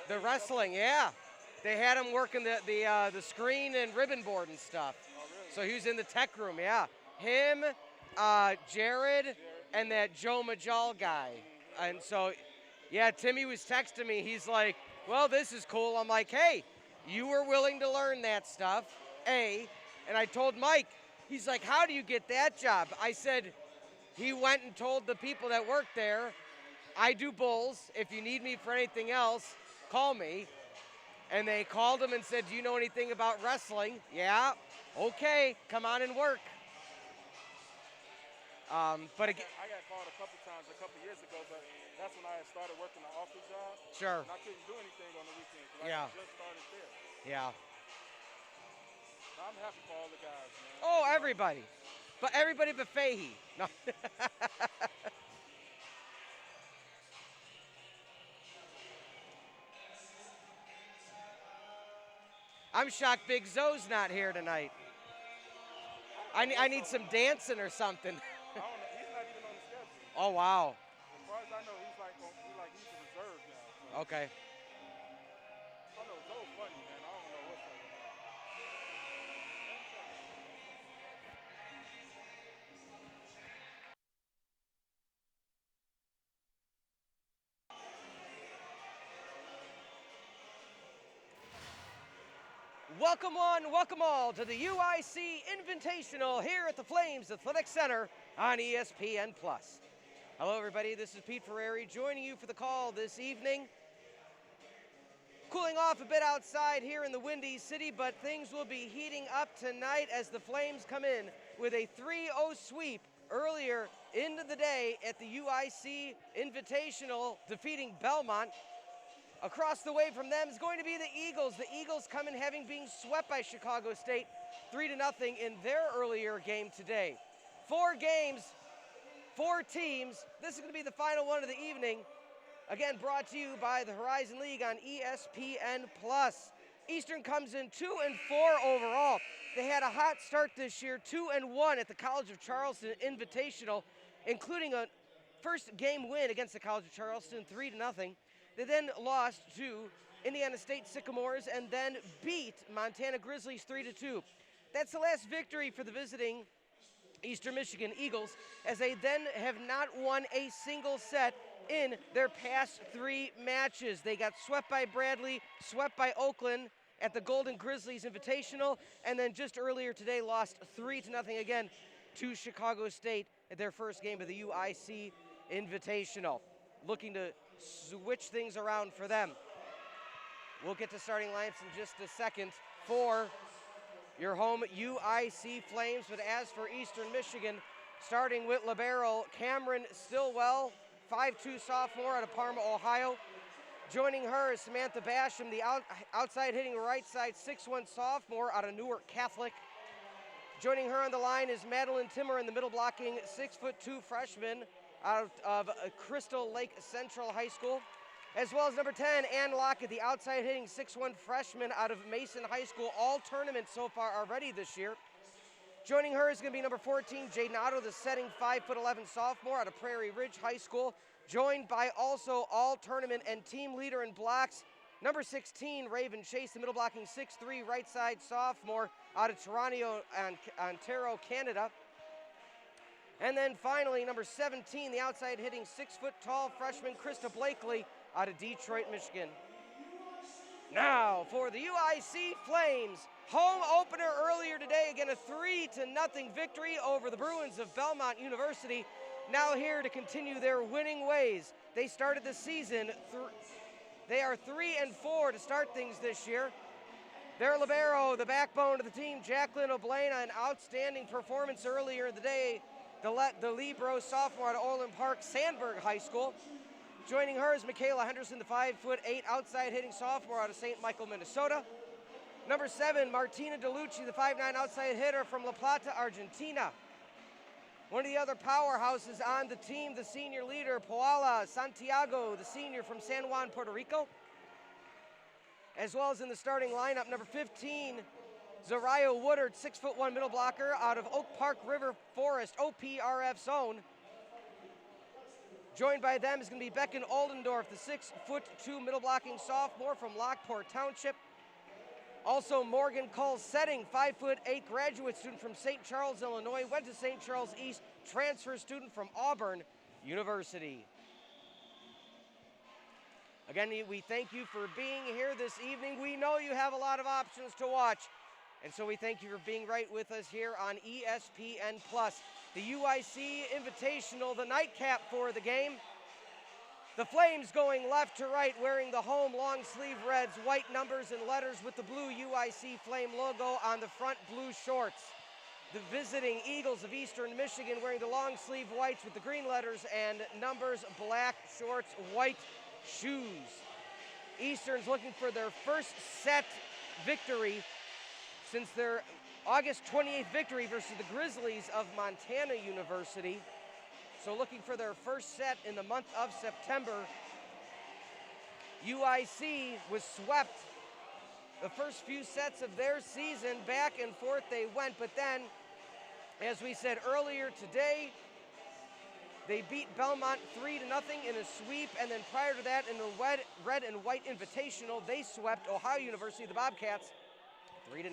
The wrestling, yeah. They had him working the screen and ribbon board and stuff. Oh, really? So he was in the tech room, yeah. Him, Jared, and that Joe Majal guy. And so, yeah, Timmy was texting me. He's like, well, this is cool. I'm like, hey, you were willing to learn that stuff, A. And I told Mike, he's like, how do you get that job? I said, he went and told the people that work there, I do bulls. If you need me for anything else, call me. And they called him and said, do you know anything about wrestling? Yeah. Okay, come on and work. But again, I got called a couple times a couple years ago, but that's when I had started working the office job. sure. And I couldn't do anything on the weekends because Yeah. I just started there. Yeah. But I'm happy for all the guys, man. Oh, everybody. But everybody but Fahey. No. I'm shocked Big Zoe's not here tonight. I need some dancing or something. I don't know. He's not even on the schedule. Oh, wow. As far as I know, he's he's a reserve now. So. Okay. I know Zoe's funny, man. I don't know what's up with him. Welcome one, welcome all to the UIC Invitational here at the Flames Athletic Center on ESPN+. Hello everybody, this is Pete Ferrari joining you for the call this evening. Cooling off a bit outside here in the Windy City, but things will be heating up tonight as the Flames come in with a 3-0 sweep earlier into the day at the UIC Invitational, defeating Belmont. Across the way from them is going to be the Eagles. The Eagles come in having been swept by Chicago State 3-0 in their earlier game today. 4 games, 4 teams. This is going to be the final one of the evening. Again, brought to you by the Horizon League on ESPN+. Eastern comes in 2-4 overall. They had a hot start this year, 2-1 at the College of Charleston Invitational, including a first game win against the College of Charleston, 3-0. They then lost to Indiana State Sycamores and then beat Montana Grizzlies 3-2. That's the last victory for the visiting Eastern Michigan Eagles, as they then have not won a single set in their past 3 matches. They got swept by Bradley, swept by Oakland at the Golden Grizzlies Invitational, and then just earlier today lost 3-0 again to Chicago State at their first game of the UIC Invitational. Looking to switch things around for them. We'll get to starting lineups in just a second for your home UIC Flames, but as for Eastern Michigan, starting with libero Cameron Stillwell, 5'2" sophomore out of Parma, Ohio. Joining her is Samantha Basham, the outside hitting right side 6'1" sophomore out of Newark Catholic. Joining her on the line is Madeline Timmer in the middle blocking 6'2" freshman out of Crystal Lake Central High School, as well as number 10, Ann Lockett, the outside hitting 6'1" freshman out of Mason High School, all tournaments so far already this year. Joining her is going to be number 14, Jaden Otto, the setting 5'11" sophomore out of Prairie Ridge High School, joined by also all tournament and team leader in blocks, number 16, Raven Chase, the middle blocking 6'3" right side sophomore out of Toronto, Ontario, Canada. And then finally, number 17, the outside hitting 6-foot-tall freshman Krista Blakely out of Detroit, Michigan. Now for the UIC Flames, home opener earlier today. Again, a 3-0 victory over the Bruins of Belmont University. Now here to continue their winning ways. They started the season, they are 3-4 to start things this year. Their libero, the backbone of the team, Jacqueline Oblena, an outstanding performance earlier in the day. The libero sophomore out of Orland Park, Sandburg High School. Joining her is Michaela Henderson, the 5'8" outside hitting sophomore out of St. Michael, Minnesota. Number 7, Martina DeLucci, the 5'9" outside hitter from La Plata, Argentina. One of the other powerhouses on the team, the senior leader, Paola Santiago, the senior from San Juan, Puerto Rico. As well as in the starting lineup, number 15, Zariah Woodard, 6'1" middle blocker out of Oak Park River Forest, OPRF zone. Joined by them is going to be Becken Oldendorf, the 6'2" middle blocking sophomore from Lockport Township. Also Morgan Cole Setting, 5'8" graduate student from St. Charles, Illinois, went to St. Charles East, transfer student from Auburn University. Again, we thank you for being here this evening. We know you have a lot of options to watch, and so we thank you for being right with us here on ESPN+. The UIC Invitational, the nightcap for the game. The Flames going left to right, wearing the home long sleeve reds, white numbers and letters with the blue UIC Flame logo on the front blue shorts. The visiting Eagles of Eastern Michigan wearing the long sleeve whites with the green letters and numbers, black shorts, white shoes. Eastern's looking for their first set victory since their August 28th victory versus the Grizzlies of Montana University. So looking for their first set in the month of September. UIC was swept the first few sets of their season. Back and forth they went, but then, as we said earlier today, they beat Belmont 3-0 in a sweep, and then prior to that, in the red and white invitational, they swept Ohio University, the Bobcats, 3-0.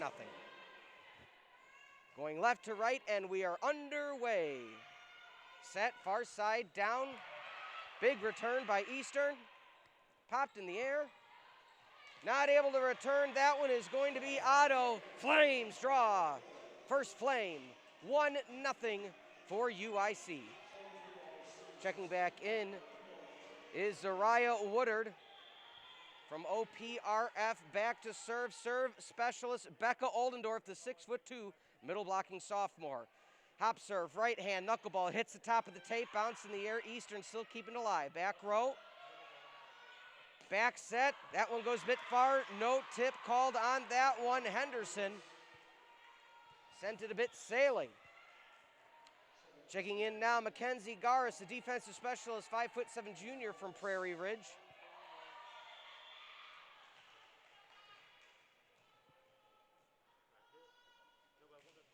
Going left to right, and we are underway. Set, far side, down. Big return by Eastern. Popped in the air. Not able to return. That one is going to be Otto. Flames draw. First Flame, 1-0 for UIC. Checking back in is Zariah Woodard from OPRF. Back to serve specialist Becca Oldendorf, the 6'2" middle blocking sophomore. Hop serve, right hand, knuckleball, hits the top of the tape, bounce in the air. Eastern still keeping it alive. Back row, back set. That one goes a bit far. No tip called on that one. Henderson sent it a bit sailing. Checking in now, Mackenzie Garris, the defensive specialist, 5'7" junior from Prairie Ridge.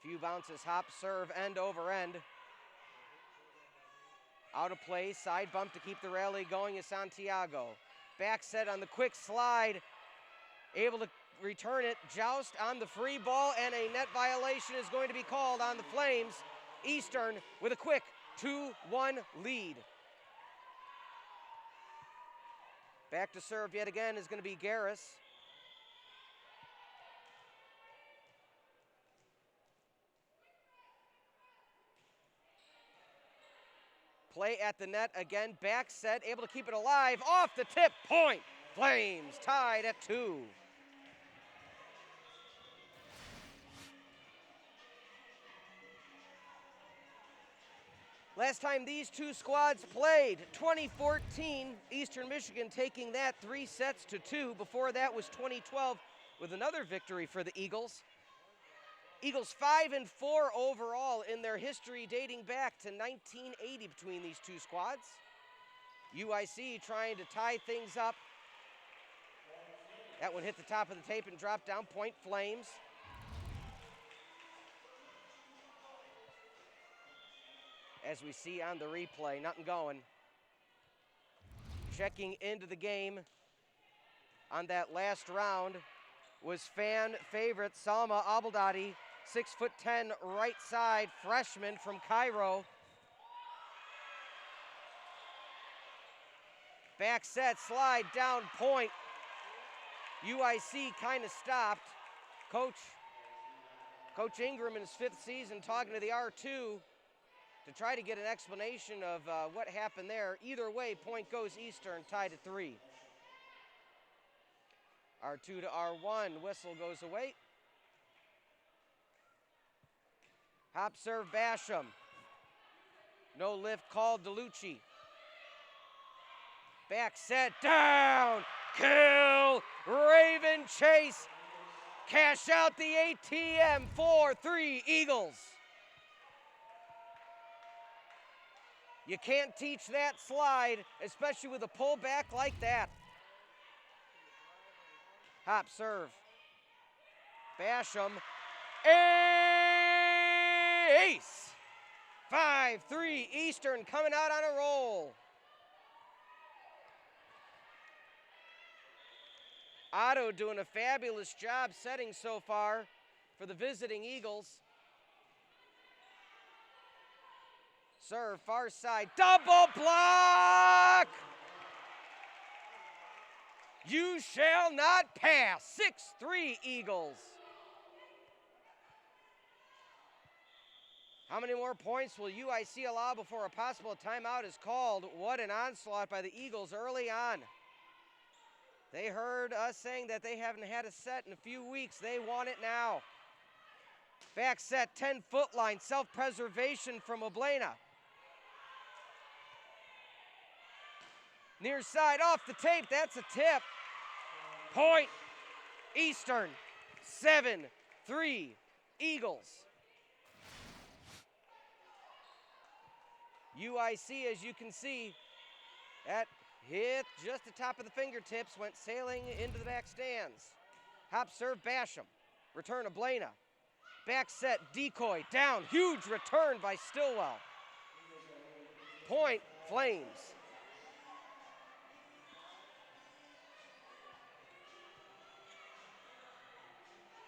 Few bounces, hop, serve, end over end. Out of play, side bump to keep the rally going is Santiago. Back set on the quick slide, able to return it. Joust on the free ball, and a net violation is going to be called on the Flames. Eastern with a quick 2-1 lead. Back to serve yet again is going to be Garris. Play at the net again, back set, able to keep it alive, off the tip, point. Flames tied at 2. Last time these two squads played, 2014, Eastern Michigan taking that 3-2. Before that was 2012 with another victory for the Eagles. Eagles 5-4 overall in their history dating back to 1980 between these two squads. UIC trying to tie things up. That one hit the top of the tape and dropped down, point Flames. As we see on the replay, nothing going. Checking into the game on that last round was fan favorite Salma Abeldadi, 6'10", right side freshman from Cairo. Back set, slide down, point. UIC kind of stopped. Coach Ingram in his 5th season talking to the R2 to try to get an explanation of what happened there. Either way, point goes Eastern, tied at 3. R2 to R1, whistle goes away. Hop serve Basham. No lift called DeLucci. Back set, down, kill, Raven Chase. Cash out the ATM, 4-3 Eagles. You can't teach that slide, especially with a pullback like that. Hop serve. Basham. Ace! 5-3 Eastern coming out on a roll. Otto doing a fabulous job setting so far for the visiting Eagles. Serve, far side, double block! You shall not pass. 6-3 Eagles. How many more points will UIC allow before a possible timeout is called? What an onslaught by the Eagles early on. They heard us saying that they haven't had a set in a few weeks. They want it now. Back set, 10-foot line, self-preservation from Oblena. Near side, off the tape, that's a tip. Point, Eastern, 7-3, Eagles. UIC, as you can see, that hit just the top of the fingertips, went sailing into the back stands. Hop serve, Basham. Return of Blana. Back set, decoy, down. Huge return by Stillwell. Point, Flames.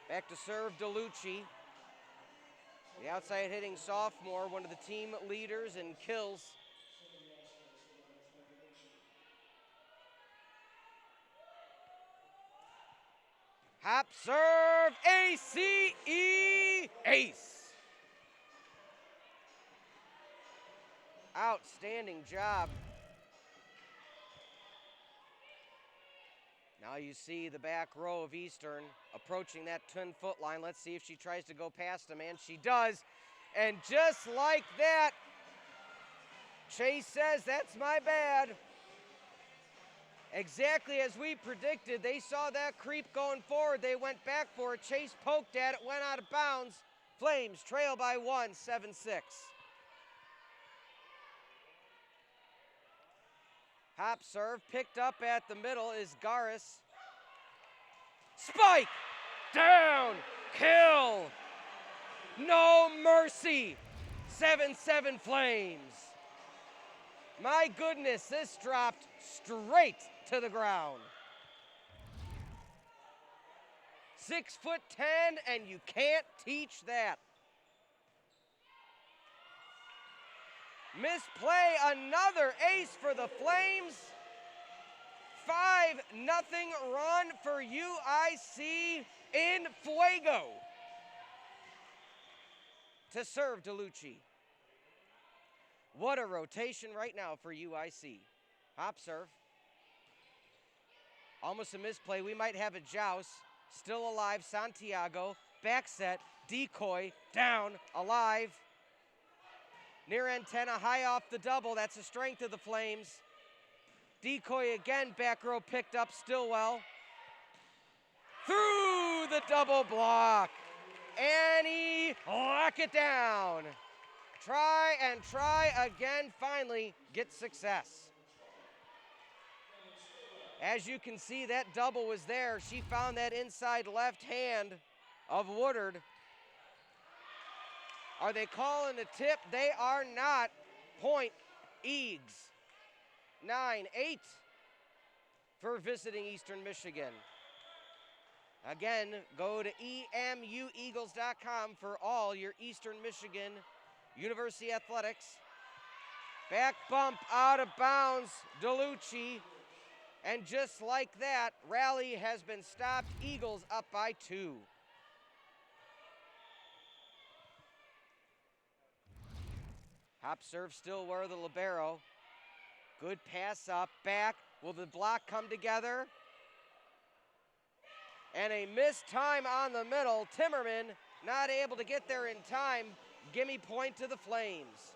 Back to serve, DeLucci. The outside hitting sophomore, one of the team leaders in kills. Hop serve, ACE, ace. Outstanding job. Now you see the back row of Eastern approaching that 10-foot line. Let's see if she tries to go past him, and she does. And just like that, Chase says, that's my bad. Exactly as we predicted, they saw that creep going forward. They went back for it. Chase poked at it, went out of bounds. Flames trail by 1, 7-6. Hop serve, picked up at the middle is Garis. Spike! Down! Kill! No mercy! 7-7 Flames. My goodness, this dropped straight to the ground. 6'10", and you can't teach that. Misplay, another ace for the Flames. 5-0 run for UIC in Fuego. To serve DeLucci. What a rotation right now for UIC. Hop serve. Almost a misplay. We might have a joust. Still alive, Santiago. Back set, decoy, down, alive. Near antenna, high off the double. That's the strength of the Flames. Decoy again, back row picked up Stillwell. Through the double block. Annie, lock it down. Try and try again, finally get success. As you can see, that double was there. She found that inside left hand of Woodard. Are they calling a tip? They are not. Point, Eags. 9-8 for visiting Eastern Michigan. Again, go to EMUeagles.com for all your Eastern Michigan University athletics. Back bump out of bounds, DeLucci. And just like that, rally has been stopped. Eagles up by 2. Hop serve Stillwell, the libero. Good pass up, back. Will the block come together? And a missed time on the middle. Timmerman not able to get there in time. Gimme point to the Flames.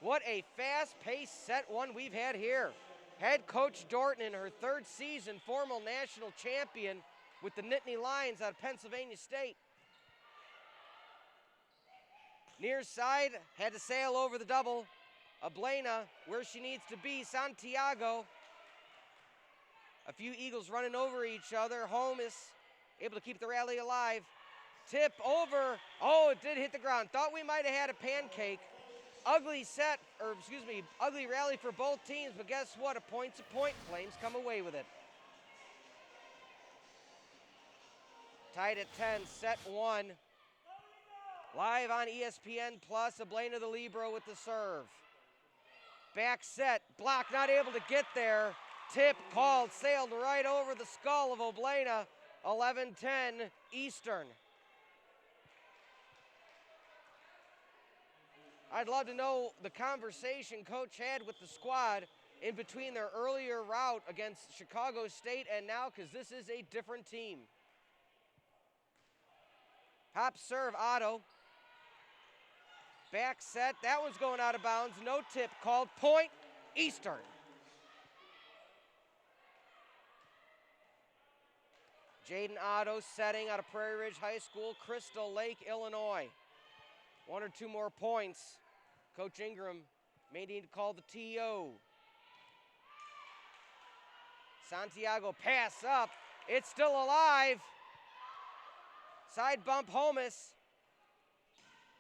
What a fast-paced set one we've had here. Head coach Dorton in her 3rd season, former national champion with the Nittany Lions out of Pennsylvania State. Near side, had to sail over the double. Oblena, where she needs to be, Santiago. A few Eagles running over each other. Holmes able to keep the rally alive. Tip over. Oh, it did hit the ground. Thought we might have had a pancake. Ugly rally for both teams, but guess what? A point's a point. Flames come away with it. Tied at 10, set 1. Live on ESPN Plus, Oblena the libero with the serve. Back set, block not able to get there. Tip called, sailed right over the skull of Oblena. 11-10 Eastern. I'd love to know the conversation Coach had with the squad in between their earlier route against Chicago State and now, because this is a different team. Hop serve, Otto. Back set, that one's going out of bounds. No tip called, point, Eastern. Jaden Otto setting out of Prairie Ridge High School, Crystal Lake, Illinois. 1 or 2 more points. Coach Ingram may need to call the TO. Santiago pass up. It's still alive. Side bump, Homus.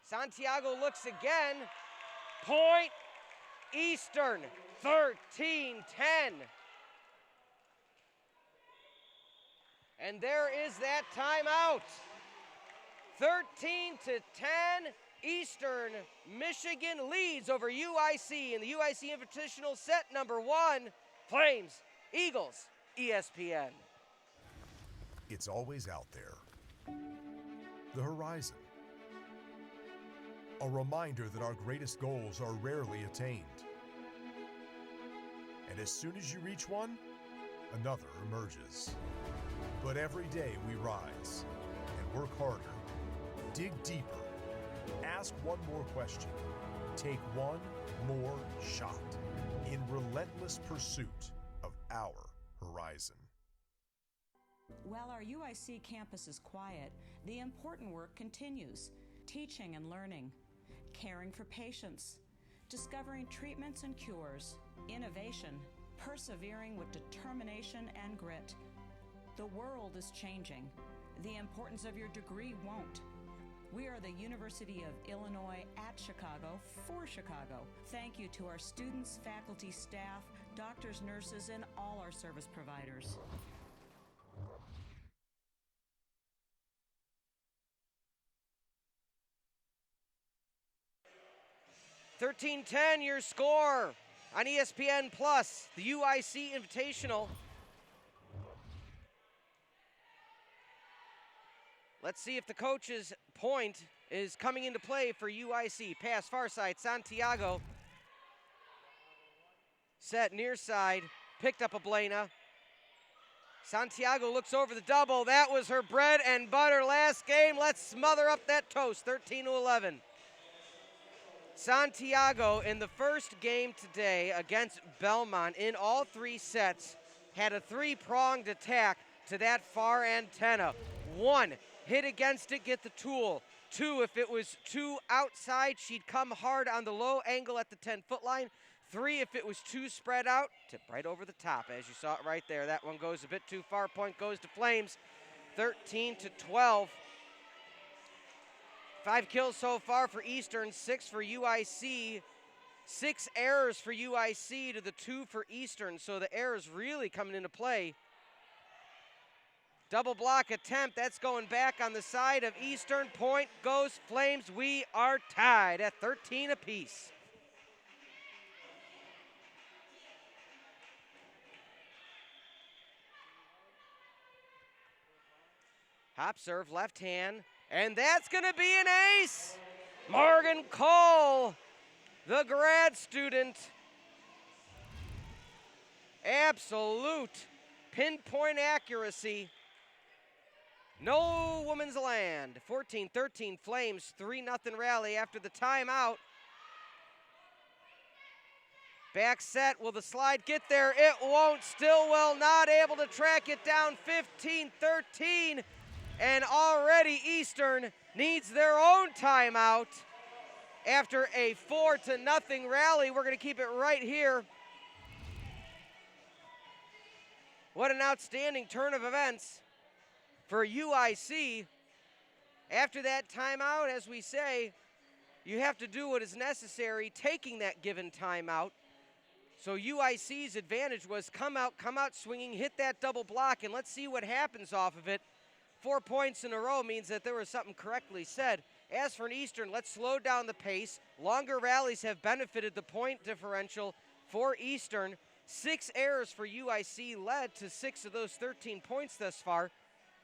Santiago looks again. Point, Eastern, 13-10. And there is that timeout. 13-10, Eastern Michigan leads over UIC in the UIC Invitational set number 1. Flames, Eagles, ESPN. It's always out there. The horizon. A reminder that our greatest goals are rarely attained. And as soon as you reach one, another emerges. But every day we rise and work harder, dig deeper, ask one more question, take one more shot in relentless pursuit of our horizon. While our UIC campus is quiet, the important work continues. Teaching and learning, caring for patients, discovering treatments and cures, innovation, persevering with determination and grit. The world is changing. The importance of your degree won't. We are the University of Illinois at Chicago for Chicago. Thank you to our students, faculty, staff, doctors, nurses, and all our service providers. $13-10 your score on ESPN Plus, the UIC Invitational. Let's see if the coach's point is coming into play for UIC. Pass far side, Santiago. Set near side, picked up Oblena. Santiago looks over the double. That was her bread and butter last game. Let's smother up that toast, 13-11. Santiago in the first game today against Belmont in all 3 sets had a 3-pronged attack to that far antenna. 1, hit against it, get the tool. 2, if it was too outside, she'd come hard on the low angle at the 10-foot line. 3, if it was too spread out, tip right over the top, as you saw it right there. That one goes a bit too far. Point goes to Flames, 13-12. 5 kills so far for Eastern, 6 for UIC. 6 errors for UIC to the 2 for Eastern, so the errors really coming into play. Double block attempt, that's going back on the side of Eastern. Point goes Flames. We are tied at 13 apiece. Hop serve, left hand, and that's going to be an ace. Morgan Cole, the grad student. Absolute pinpoint accuracy. No woman's land. 14-13 Flames, 3-0 rally after the timeout. Back set, will the slide get there? It won't, Stillwell not able to track it down, 15-13. And already Eastern needs their own timeout after a 4-0 rally. We're going to keep it right here. What an outstanding turn of events for UIC. After that timeout, as we say, you have to do what is necessary, taking that given timeout. So UIC's advantage was come out swinging, hit that double block, and let's see what happens off of it 4 points in a row means that there was something correctly said. As for an Eastern, let's slow down the pace. Longer rallies have benefited the point differential for Eastern. 6 errors for UIC led to 6 of those 13 points thus far.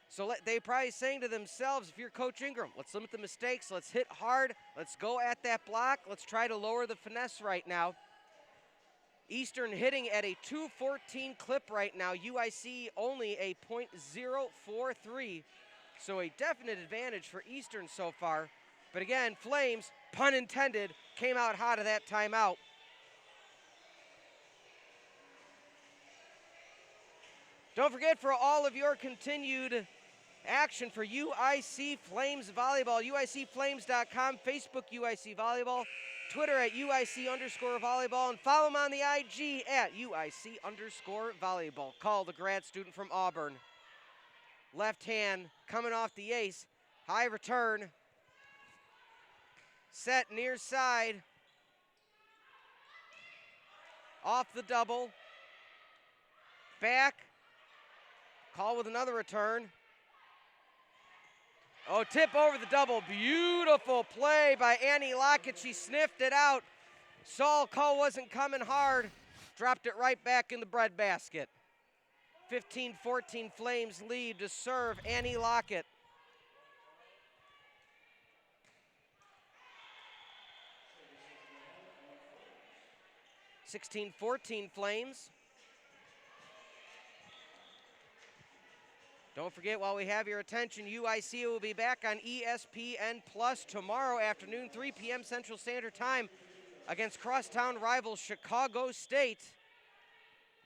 So they probably saying to themselves, if you're Coach Ingram, let's limit the mistakes, let's hit hard, let's go at that block, let's try to lower the finesse right now. Eastern hitting at a .214 clip right now. UIC only a .043. So a definite advantage for Eastern so far. But again, Flames, pun intended, came out hot of that timeout. Don't forget, for all of your continued action for UIC Flames Volleyball, UICFlames.com, Facebook UIC Volleyball, Twitter at UIC_volleyball, and follow them on the IG at UIC_volleyball. Call the grad student from Auburn. Left hand coming off the ace. High return. Set near side. Off the double. Back. Call with another return. Oh, tip over the double. Beautiful play by Annie Lockett. She sniffed it out. Saul call wasn't coming hard. Dropped it right back in the breadbasket. 15-14 Flames lead to serve Annie Lockett. (16-14 Flames). Don't forget, while we have your attention, UIC will be back on ESPN Plus tomorrow afternoon, 3 p.m. Central Standard Time against crosstown rival Chicago State.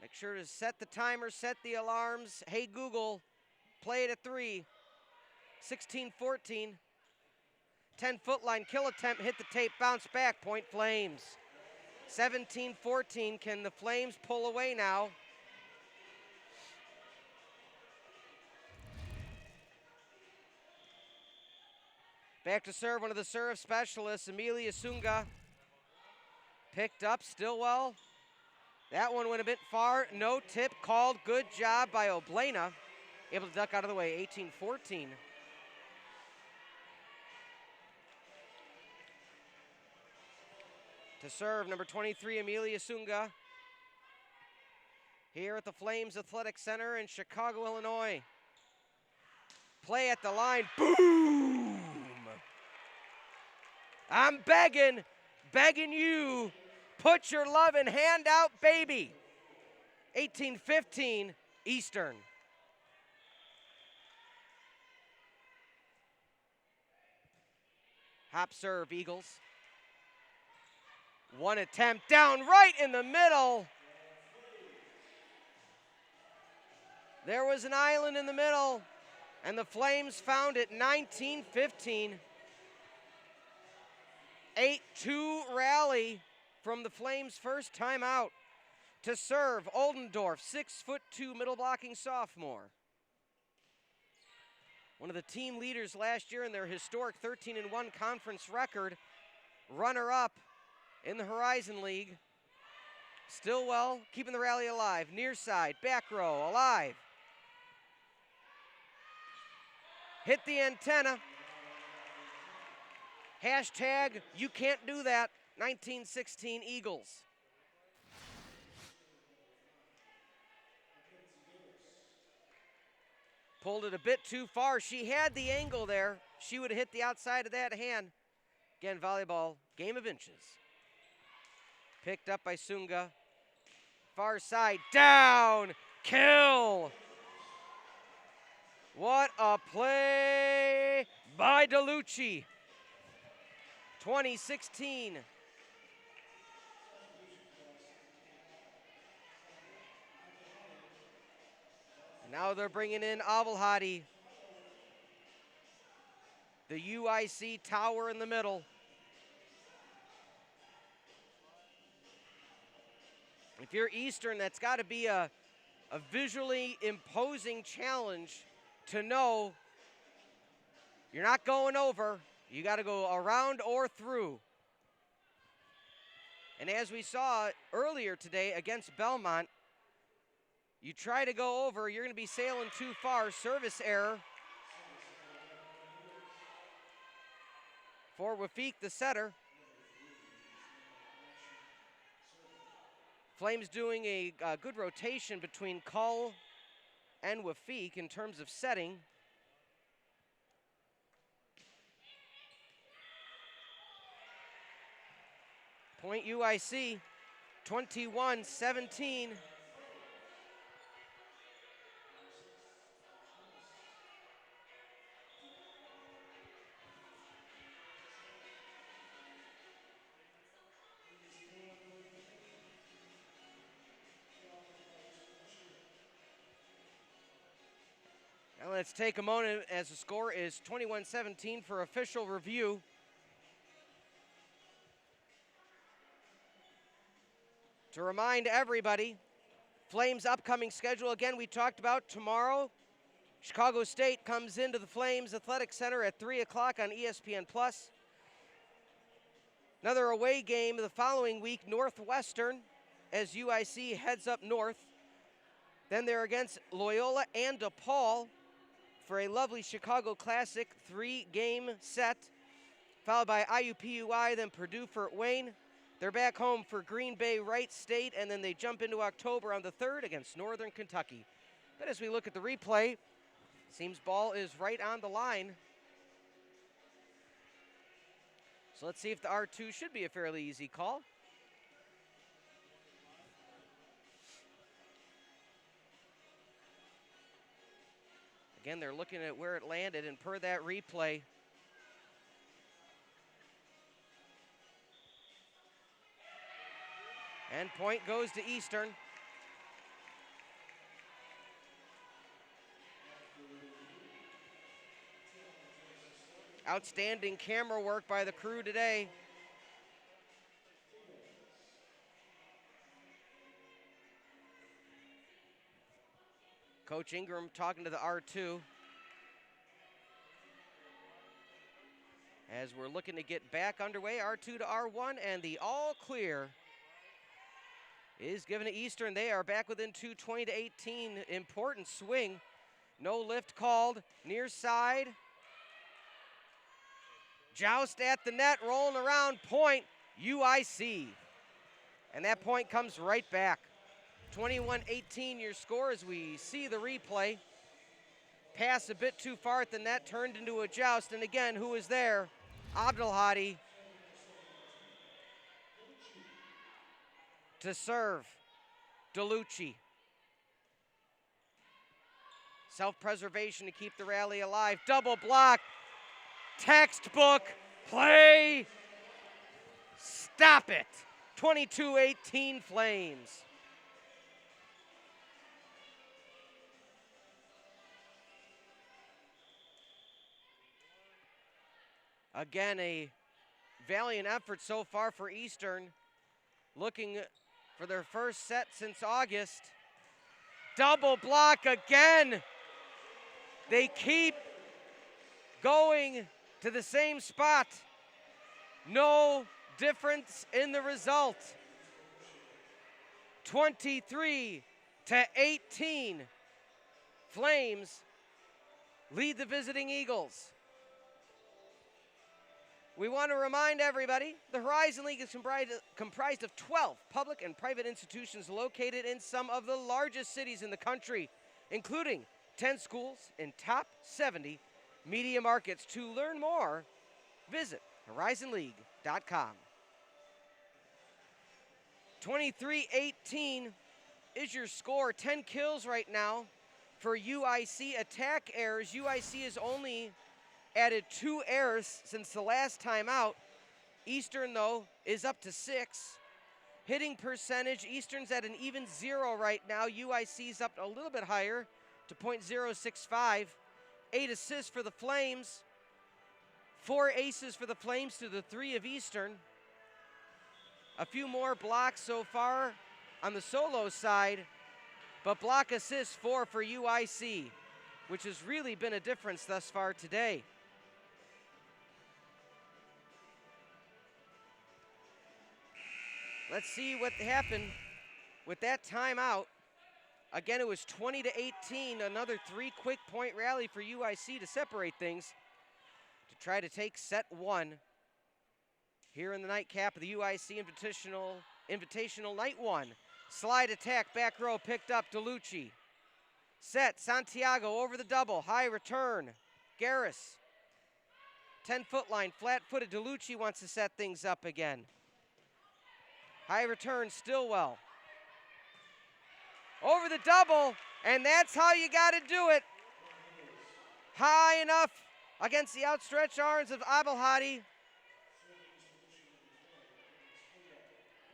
Make sure to set the timer, set the alarms. Hey, Google, play it at 3. 16-14. 10-foot line, kill attempt, hit the tape, bounce back, point Flames. 17-14, can the Flames pull away now? Back to serve, one of the serve specialists, Amelia Sunga. Picked up, Stillwell. That one went a bit far, no tip called. Good job by Oblena. Able to duck out of the way, 18-14. To serve, number 23, Amelia Sunga. Here at the Flames Athletic Center in Chicago, Illinois. Play at the line, boom! I'm begging you, put your loving hand out, baby. 18-15, Eastern. Hop serve, Eagles. One attempt down right in the middle. There was an island in the middle, and the Flames found it, 19-15. 8-2 rally from the Flames' first time out. To serve, Oldendorf, 6'2", middle blocking sophomore. One of the team leaders last year in their historic 13-1 conference record. Runner-up in the Horizon League. Stillwell keeping the rally alive. Near side, back row, alive. Hit the antenna. Hashtag, you can't do that, 1916 Eagles. Pulled it a bit too far. She had the angle there. She would have hit the outside of that hand. Again, volleyball, game of inches. Picked up by Sunga. Far side, down, kill. What a play by DeLucci. 2016. Now they're bringing in Abelhadi. The UIC tower in the middle. If you're Eastern, that's got to be a visually imposing challenge to know you're not going over. You got to go around or through. And as we saw earlier today against Belmont, you try to go over, you're going to be sailing too far. Service error for Wafik, the setter. Flames doing a good rotation between Cull and Wafik in terms of setting. Point UIC, 21-17. Now let's take a moment as the score is 21-17 for official review. To remind everybody, Flames' upcoming schedule, again, we talked about tomorrow. Chicago State comes into the Flames Athletic Center at 3 o'clock on ESPN+. Another away game the following week, Northwestern, as UIC heads up north. Then they're against Loyola and DePaul for a lovely Chicago Classic 3-game set, followed by IUPUI, then Purdue Fort Wayne. They're back home for Green Bay Wright State, and then they jump into October on the 3rd against Northern Kentucky. But as we look at the replay, seems ball is right on the line. So let's see if the R2 should be a fairly easy call. Again, they're looking at where it landed, and per that replay, and point goes to Eastern. Outstanding camera work by the crew today. Coach Ingram talking to the R2. As we're looking to get back underway, R2 to R1, and the all clear is given to Eastern. They are back within 2, 20-18. Important swing. No lift called. Near side. Joust at the net, rolling around, point, UIC. And that point comes right back. 21-18 your score as we see the replay. Pass a bit too far at the net, turned into a joust. And again, who is there? Abdelhadi to serve. DeLucci. Self-preservation to keep the rally alive. Double block. Textbook play. Stop it. 22-18 Flames. Again, a valiant effort so far for Eastern, looking for their first set since August. Double block again. They keep going to the same spot. No difference in the result. 23-18. Flames lead the visiting Eagles. We want to remind everybody, the Horizon League is comprised of 12 public and private institutions located in some of the largest cities in the country, including 10 schools in top 70 media markets. To learn more, visit horizonleague.com. 23-18 is your score. 10 kills right now for UIC. Attack errors. UIC has only added 2 errors since the last time out. Eastern, though, is up to 6. Hitting percentage, Eastern's at an even 0 right now. UIC's up a little bit higher to .065. 8 assists for the Flames. 4 aces for the Flames to the 3 of Eastern. A few more blocks so far on the solo side, but block assists 4 for UIC, which has really been a difference thus far today. Let's see what happened with that timeout. Again, it was 20-18, another 3 quick point rally for UIC to separate things, to try to take set 1 here in the nightcap of the UIC Invitational Night 1. Slide attack, back row, picked up, DeLucci. Set, Santiago over the double, high return, Garris. 10-foot line, flat-footed, DeLucci wants to set things up again. High return, Stillwell. Over the double, and that's how you got to do it. High enough against the outstretched arms of Abelhadi.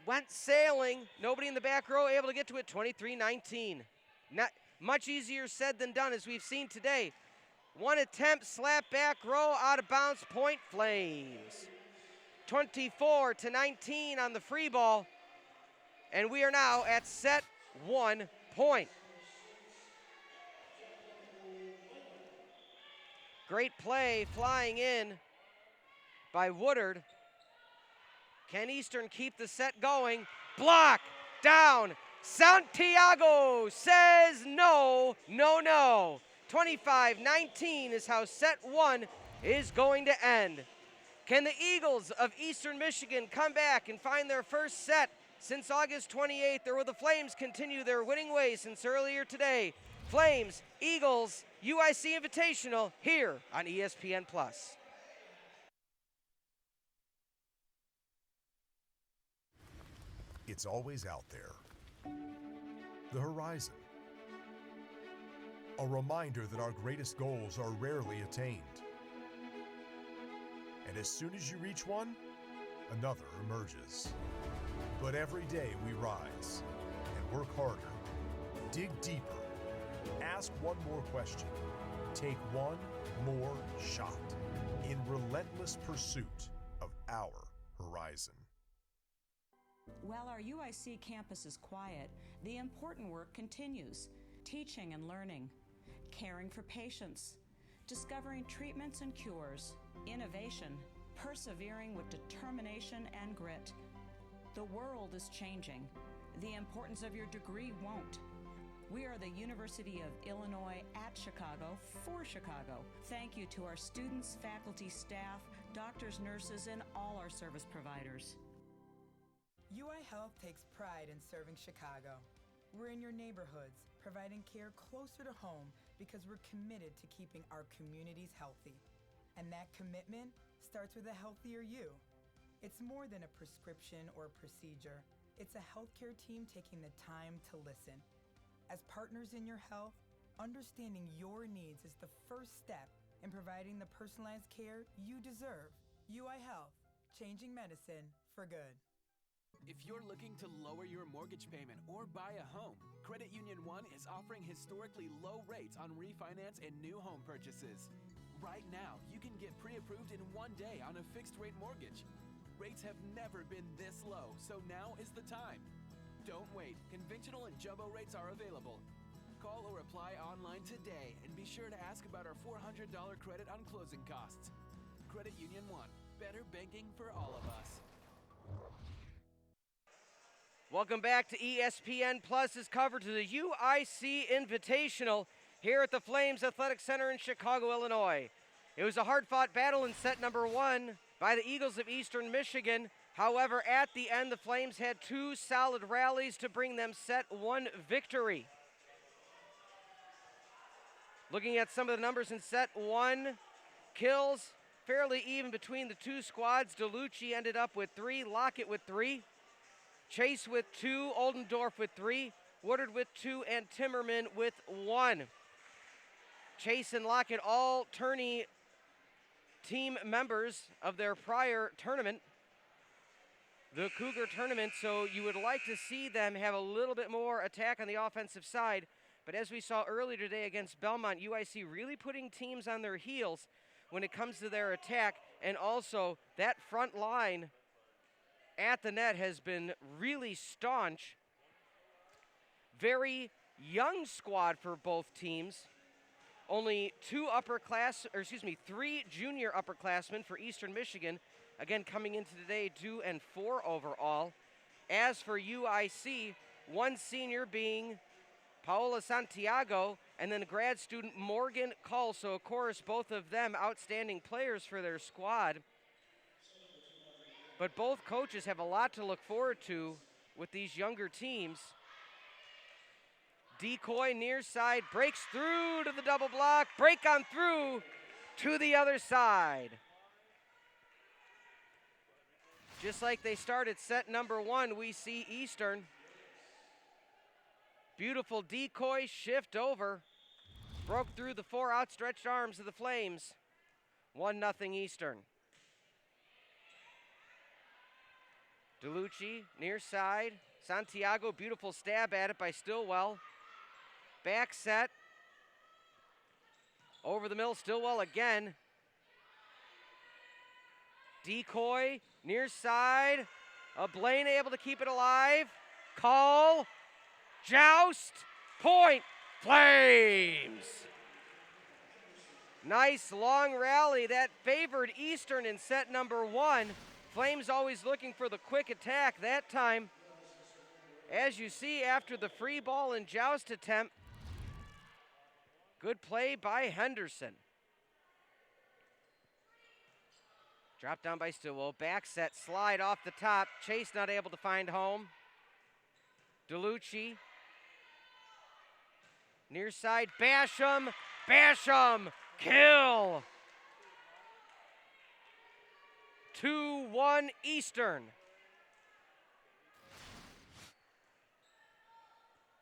Went sailing, nobody in the back row able to get to it, 23-19. Not much easier said than done, as we've seen today. One attempt, slap back row, out of bounds, point Flames. 24-19 on the free ball, and we are now at set 1 point. Great play flying in by Woodard. Can Eastern keep the set going? Block, down. Santiago says no, no, no. 25-19 is how set 1 is going to end. Can the Eagles of Eastern Michigan come back and find their first set since August 28th, or will the Flames continue their winning ways since earlier today? Flames, Eagles, UIC Invitational here on ESPN+. It's always out there. The horizon. A reminder that our greatest goals are rarely attained. And as soon as you reach one, another emerges. But every day we rise and work harder, dig deeper, ask one more question, take one more shot in relentless pursuit of our horizon. While our UIC campus is quiet, the important work continues. Teaching and learning, caring for patients, discovering treatments and cures, innovation, persevering with determination and grit. The world is changing. The importance of your degree won't. We are the University of Illinois at Chicago for Chicago. Thank you to our students, faculty, staff, doctors, nurses, and all our service providers. UI Health takes pride in serving Chicago. We're in your neighborhoods, providing care closer to home because we're committed to keeping our communities healthy. And that commitment starts with a healthier you. It's more than a prescription or procedure. It's a healthcare team taking the time to listen. As partners in your health, understanding your needs is the first step in providing the personalized care you deserve. UI Health, changing medicine for good. If you're looking to lower your mortgage payment or buy a home, Credit Union One is offering historically low rates on refinance and new home purchases. Right now, you can get pre-approved in 1 day on a fixed-rate mortgage. Rates have never been this low, so now is the time. Don't wait. Conventional and jumbo rates are available. Call or apply online today and be sure to ask about our $400 credit on closing costs. Credit Union One. Better banking for all of us. Welcome back to ESPN Plus's coverage of the UIC Invitational here at the Flames Athletic Center in Chicago, Illinois. It was a hard-fought battle in set number 1 by the Eagles of Eastern Michigan. However, at the end, the Flames had 2 solid rallies to bring them set 1 victory. Looking at some of the numbers in set 1, kills fairly even between the 2 squads. DeLucci ended up with 3, Lockett with 3. Chase with 2, Oldendorf with 3, Woodard with 2, and Timmerman with 1. Chase and Lockett, all tourney team members of their prior tournament, the Cougar tournament, so you would like to see them have a little bit more attack on the offensive side. But as we saw earlier today against Belmont, UIC really putting teams on their heels when it comes to their attack, and also that front line at the net has been really staunch. Very young squad for both teams. Only 3 junior upperclassmen for Eastern Michigan, again coming into today 2 and 4 overall. As for UIC, 1 senior being Paola Santiago, and then grad student Morgan Cull. So of course both of them outstanding players for their squad. But both coaches have a lot to look forward to with these younger teams. Decoy near side, breaks through to the double block, break on through to the other side. Just like they started set number 1, we see Eastern. Beautiful decoy shift over. Broke through the 4 outstretched arms of the Flames. 1-0 Eastern. DeLucci near side. Santiago, beautiful stab at it by Stillwell. Back set. Over the middle, Stillwell again. Decoy, near side. Blaine able to keep it alive. Call. Joust. Point. Flames. Nice long rally that favored Eastern in set number 1. Flames always looking for the quick attack that time. As you see after the free ball and joust attempt, good play by Henderson. Drop down by Stillwell, back set, slide off the top. Chase not able to find home. DeLucci. Near side, Basham, kill. 2-1 Eastern.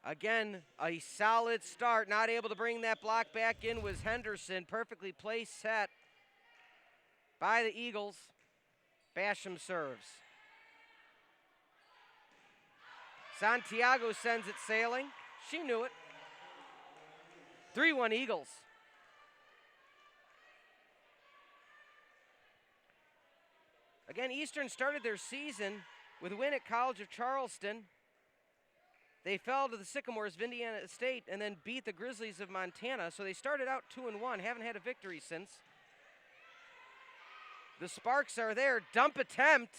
Again, a solid start. Not able to bring that block back in was Henderson. Perfectly placed set by the Eagles. Basham serves. Santiago sends it sailing. She knew it. 3-1 Eagles. Again, Eastern started their season with a win at College of Charleston. They fell to the Sycamores of Indiana State and then beat the Grizzlies of Montana. So they started out 2-1, haven't had a victory since. The sparks are there. Dump attempt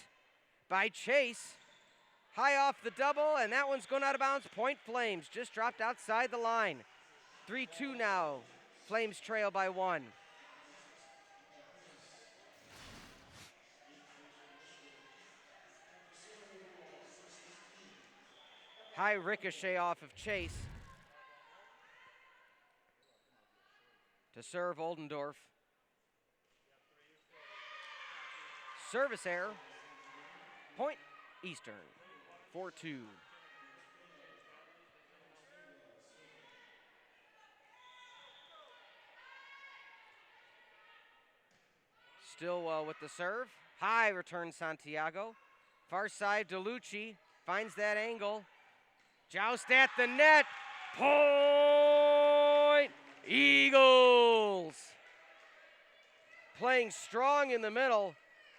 by Chase. High off the double, and that one's going out of bounds. Point Flames, just dropped outside the line. 3-2 now. Flames trail by 1. High ricochet off of Chase. To serve Oldendorf. Service error. Point Eastern. 4-2. Stillwell with the serve. High return Santiago. Far side, DeLucci finds that angle. Joust at the net. Point Eagles. Playing strong in the middle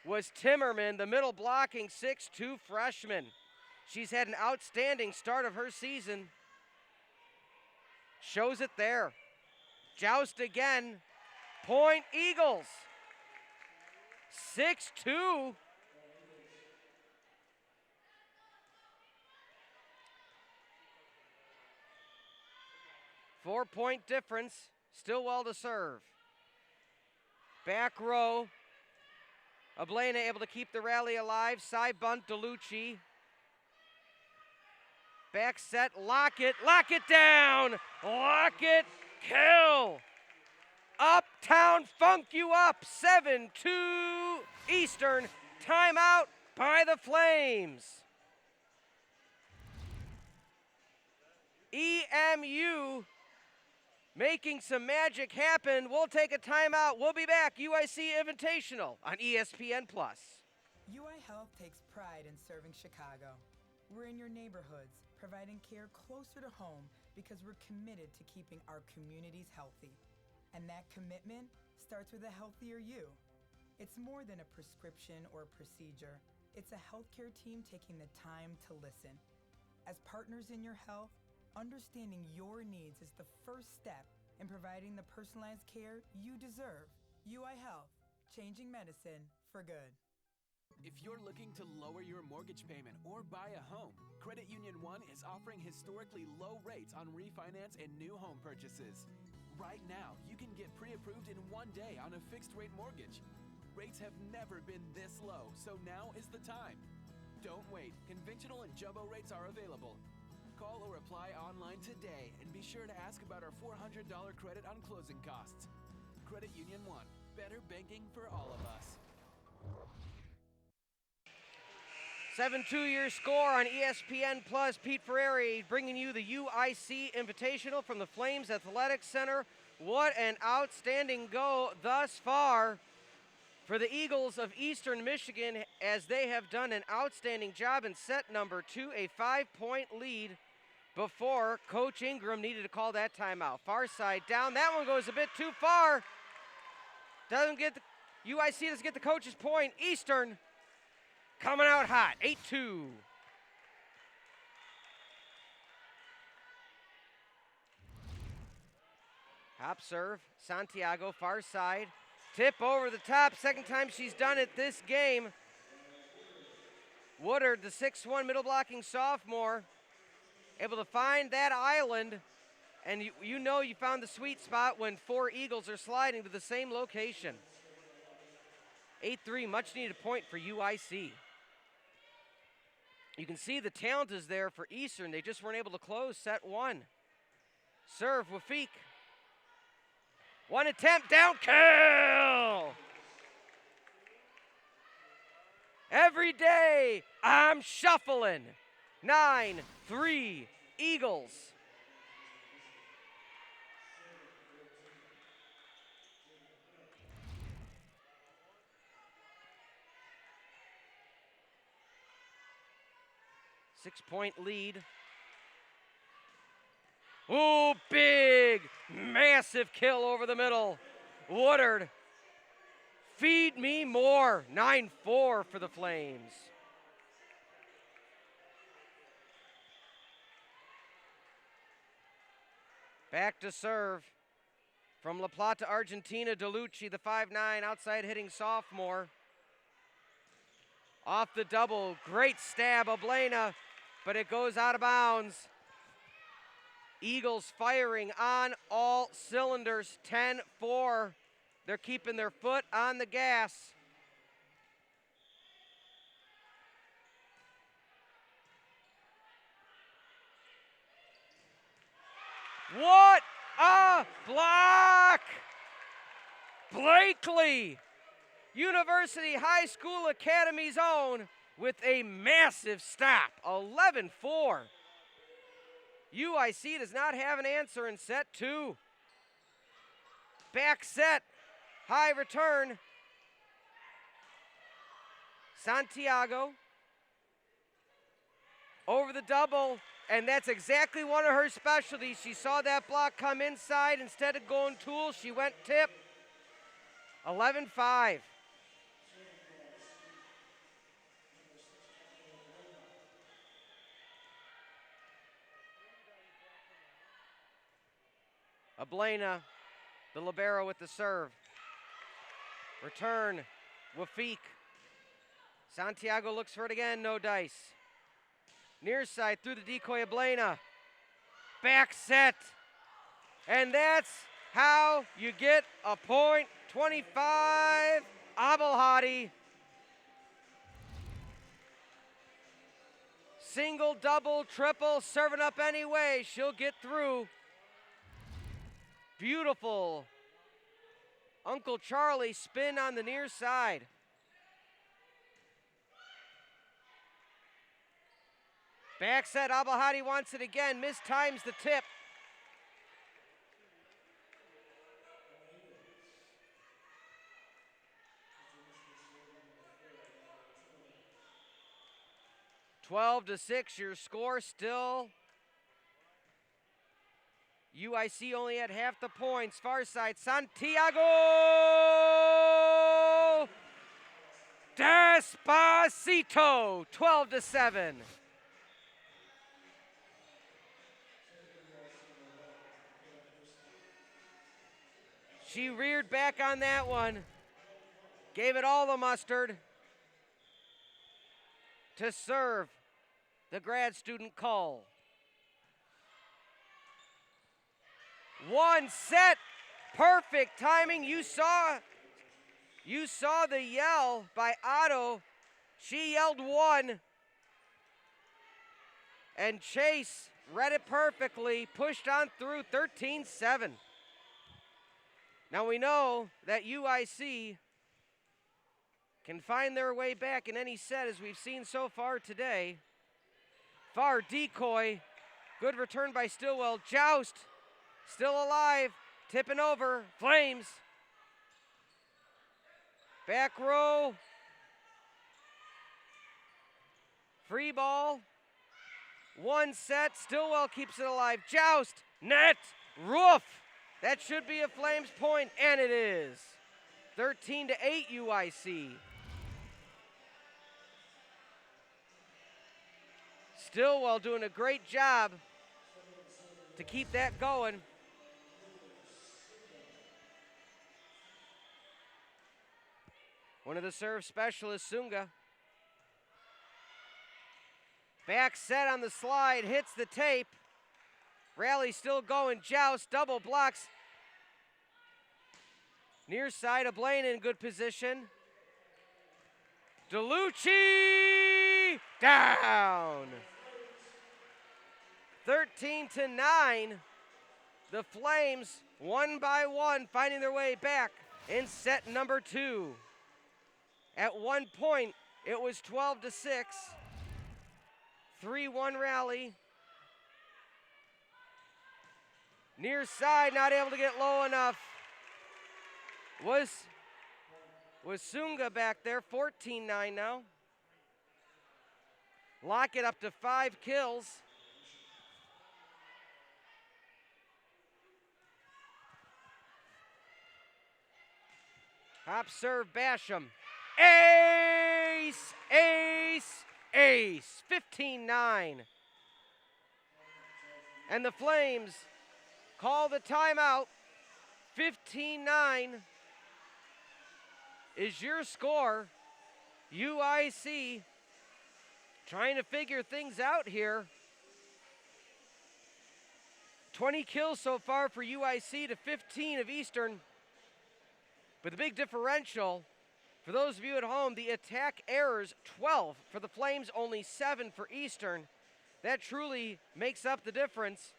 was Timmerman, the middle blocking 6'2" freshman. She's had an outstanding start of her season. Shows it there. Joust again. Point Eagles. 6'2". Four-point difference. Stillwell to serve. Back row. Ablena able to keep the rally alive. Side bunt, DeLucci. Back set, lock it down. Lock it, kill. Uptown funk you up. 7-2 Eastern. Timeout by the Flames. EMU making some magic happen. We'll take a timeout. We'll be back. UIC Invitational on ESPN+. UI Health takes pride in serving Chicago. We're in your neighborhoods, providing care closer to home because we're committed to keeping our communities healthy. And that commitment starts with a healthier you. It's more than a prescription or procedure. It's a healthcare team taking the time to listen. As partners in your health, understanding your needs is the first step in providing the personalized care you deserve. UI Health, changing medicine for good. If you're looking to lower your mortgage payment or buy a home, Credit Union One is offering historically low rates on refinance and new home purchases. Right now, you can get pre-approved in 1 day on a fixed-rate mortgage. Rates have never been this low, so now is the time. Don't wait. Conventional and jumbo rates are available. Call or apply online today and be sure to ask about our $400 credit on closing costs. Credit Union 1. Better banking for all of us. 7-2 your score on ESPN Plus. Pete Ferrari bringing you the UIC Invitational from the Flames Athletic Center. What an outstanding go thus far for the Eagles of Eastern Michigan, as they have done an outstanding job in set number 2, a 5-point lead before Coach Ingram needed to call that timeout. Far side down. That one goes a bit too far. UIC doesn't get the coach's point. Eastern coming out hot, 8-2. Hop serve, Santiago, far side. Tip over the top, second time she's done it this game. Woodard, the 6'1" middle blocking sophomore, able to find that island, and you know you found the sweet spot when 4 Eagles are sliding to the same location. 8-3, much needed point for UIC. You can see the talent is there for Eastern. They just weren't able to close set 1. Serve, Wafik. One attempt, down, kill! Every day, I'm shuffling. 9-3, Eagles. Six-point lead. Ooh, big, massive kill over the middle. Woodard, feed me more. 9-4 for the Flames. Back to serve from La Plata, Argentina. DeLucci, the 5'9", outside hitting sophomore. Off the double, great stab, Oblena, but it goes out of bounds. Eagles firing on all cylinders, 10-4. They're keeping their foot on the gas. What a block! Blakely, University High School Academy's own, with a massive stop, 11-4. UIC does not have an answer in set 2. Back set, high return. Santiago over the double, and that's exactly one of her specialties. She saw that block come inside. Instead of going tool, she went tip. 11-5. Oblena, the libero with the serve. Return, Wafik. Santiago looks for it again, no dice. Near side through the decoy, Oblena. Back set. And that's how you get a point. 25, Abelhadi. Single, double, triple, serving up anyway. She'll get through. Beautiful Uncle Charlie spin on the near side. Back set, Abelhadi wants it again, mistimes the tip. Twelve to 6, your score still. UIC only had half the points. Far side, Santiago! Despacito, 12 to 7. She reared back on that one. Gave it all the mustard. To serve the grad student Cull. One set, perfect timing. You saw You saw the yell by Otto. She yelled 1. And Chase read it perfectly, pushed on through 13-7. Now we know that UIC can find their way back in any set as we've seen so far today. Far decoy, good return by Stillwell. Joust, still alive, tipping over, Flames. Back row. Free ball. 1 set, Stillwell keeps it alive. Joust, net, roof. That should be a Flames point, and it is. 13-8 UIC. Stillwell doing a great job to keep that going. One of the serve specialists, Sunga. Back set on the slide, hits the tape. Rally still going, Joust, double blocks. Near side of Blaine in good position. DeLucci down. 13-9. The Flames, one by one, finding their way back in set number 2. At one point, it was 12-6. 3-1 rally. Near side, not able to get low enough. Was Sunga back there, 14-9 now. Lock it up to 5 kills. Hop serve Basham. Ace, ace, ace. 15-9. And the Flames call the timeout. 15-9 is your score. UIC trying to figure things out here. 20 kills so far for UIC to 15 of Eastern. But the big differential, for those of you at home, the attack errors, 12 for the Flames, only 7 for Eastern. That truly makes up the difference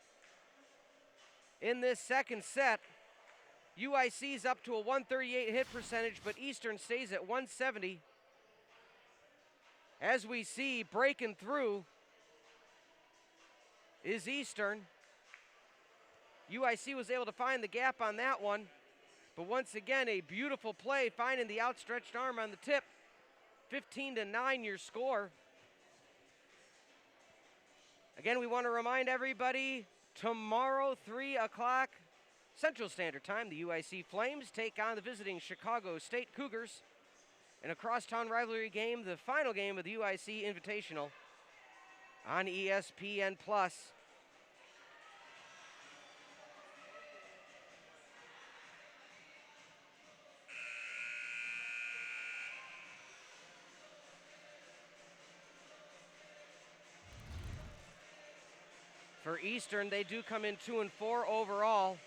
in this second set. UIC's up to a 138 hit percentage, but Eastern stays at 170. As we see, breaking through is Eastern. UIC was able to find the gap on that one. But once again, a beautiful play, finding the outstretched arm on the tip. 15-9 your score. Again, we want to remind everybody, tomorrow, 3 o'clock Central Standard Time, the UIC Flames take on the visiting Chicago State Cougars in a crosstown rivalry game, the final game of the UIC Invitational on ESPN+. For Eastern, they do come in 2-4 overall.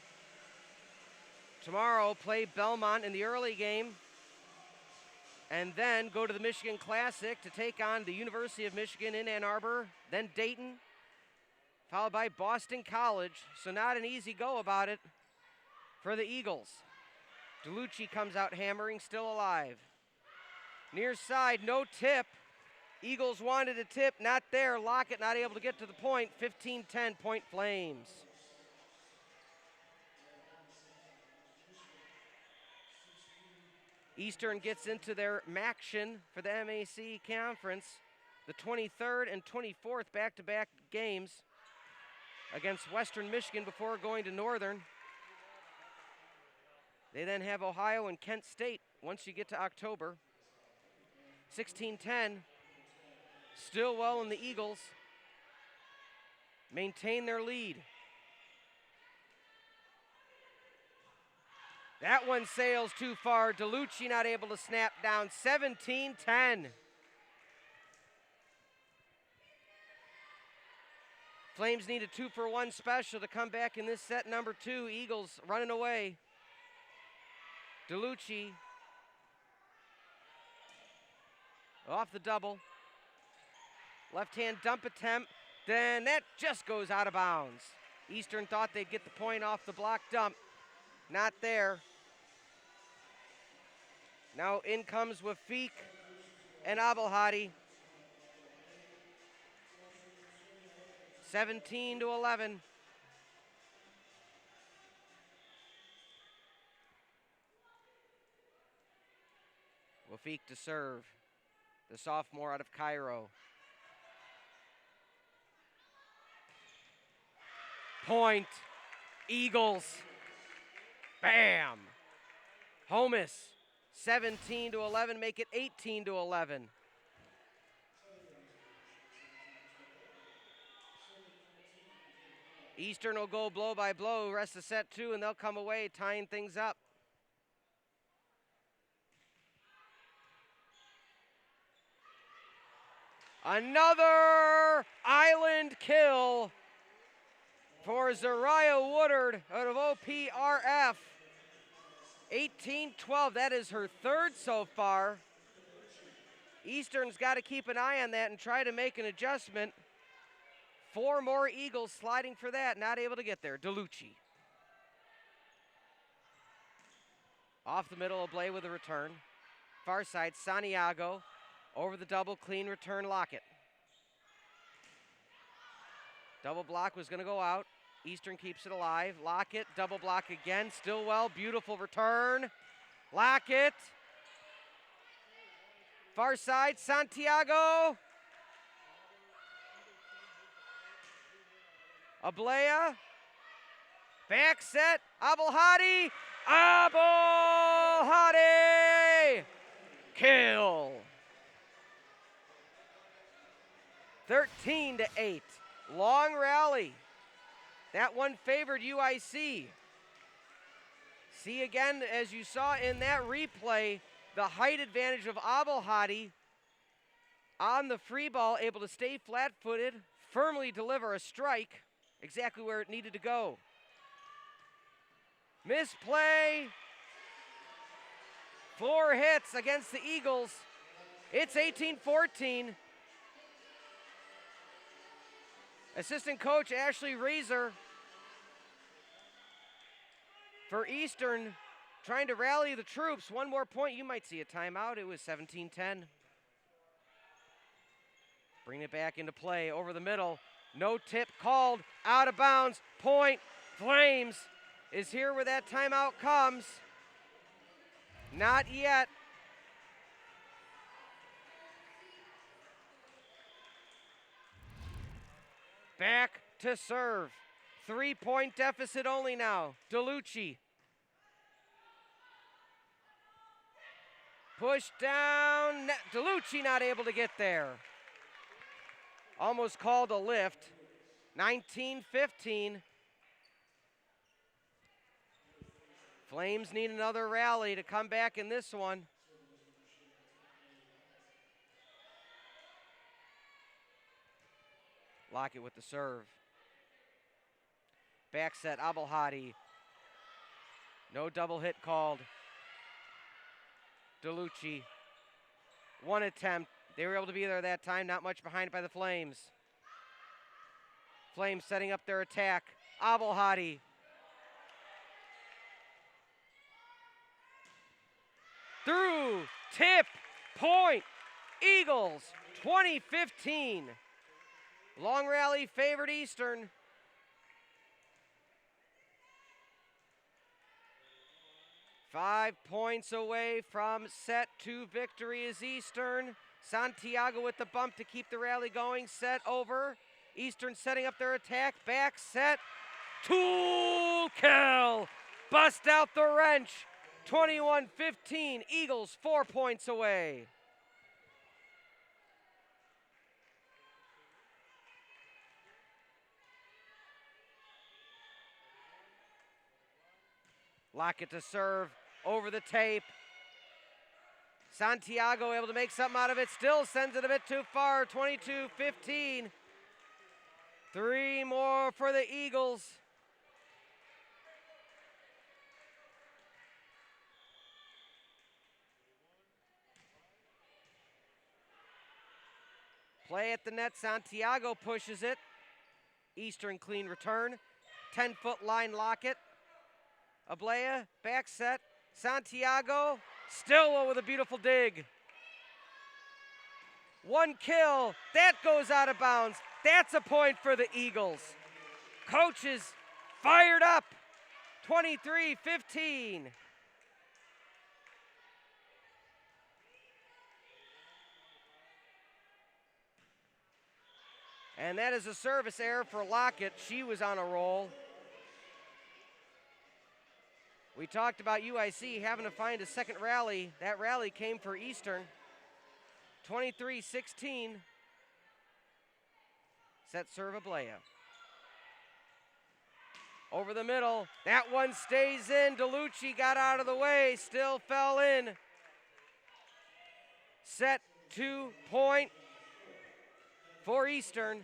Tomorrow, play Belmont in the early game, and then go to the Michigan Classic to take on the University of Michigan in Ann Arbor, then Dayton, followed by Boston College. So not an easy go about it for the Eagles. DeLucci comes out hammering, still alive. Near side, no tip. Eagles wanted a tip, not there. Lockett not able to get to the point. 15-10 point Flames. Eastern gets into their MACtion for the MAC Conference, the 23rd and 24th back-to-back games against Western Michigan before going to Northern. They then have Ohio and Kent State once you get to October. 16-10. Stillwell and the Eagles maintain their lead. That one sails too far. DeLucci not able to snap down. 17-10. Flames need a 2-for-1 special to come back in this set number 2. Eagles running away. DeLucci Off the double. Left-hand dump attempt. Then that just goes out of bounds. Eastern thought they'd get the point off the block dump. Not there. Now in comes Wafik and Abelhadi. 17-11. Wafik to serve. The sophomore out of Cairo. Point. Eagles. Bam. Homus. 17-11, make it 18-11. Eastern will go blow by blow, rest of set 2, and they'll come away tying things up. Another island kill for Zariah Woodard out of OPRF. 18-12, that is her third so far. Eastern's got to keep an eye on that and try to make an adjustment. 4 more Eagles sliding for that, not able to get there. DeLucci. Off the middle, Oblay with a return. Far side, Santiago. Over the double, clean return, Lockett. Double block was going to go out. Eastern keeps it alive. Lockett, double block again. Stillwell, beautiful return. Lockett. Far side, Santiago. Ablea. Back set, Abelhadi. Abelhadi! Kill. 13-8. Long rally. That one favored UIC. See again, as you saw in that replay, the height advantage of Abelhadi on the free ball, able to stay flat-footed, firmly deliver a strike, exactly where it needed to go. Misplay. 4 hits against the Eagles. It's 18-14. Assistant coach Ashley Razor for Eastern trying to rally the troops. One more point, you might see a timeout. It was 17-10. Bring it back into play over the middle. No tip called, out of bounds. Point, Flames is here where that timeout comes. Not yet. Back to serve. 3-point deficit only now. DeLucci. Push down. DeLucci not able to get there. Almost called a lift. 19-15. Flames need another rally to come back in this one. Lockett with the serve. Back set, Abelhadi. No double hit called. DeLucci. One attempt. They were able to be there that time, not much behind by the Flames. Flames setting up their attack. Abelhadi. Through, tip, point, Eagles, 20-15. Long rally favored Eastern. Five points away from set 2 victory is Eastern. Santiago with the bump to keep the rally going. Set over. Eastern setting up their attack. Back set. Tool kill. Bust out the wrench. 21-15. Eagles 4 points away. Lockett to serve over the tape. Santiago able to make something out of it. Still sends it a bit too far. 22-15. 3 more for the Eagles. Play at the net, Santiago pushes it. Eastern clean return. 10-foot line locket. Ablea, back set. Santiago, Stillwell with a beautiful dig. One kill, that goes out of bounds. That's a point for the Eagles. Coaches fired up, 23-15. And that is a service error for Lockett. She was on a roll. We talked about UIC having to find a second rally. That rally came for Eastern. 23-16. Set serve Ablea. Over the middle. That one stays in. DeLucci got out of the way. Still fell in. Set 2 point for Eastern.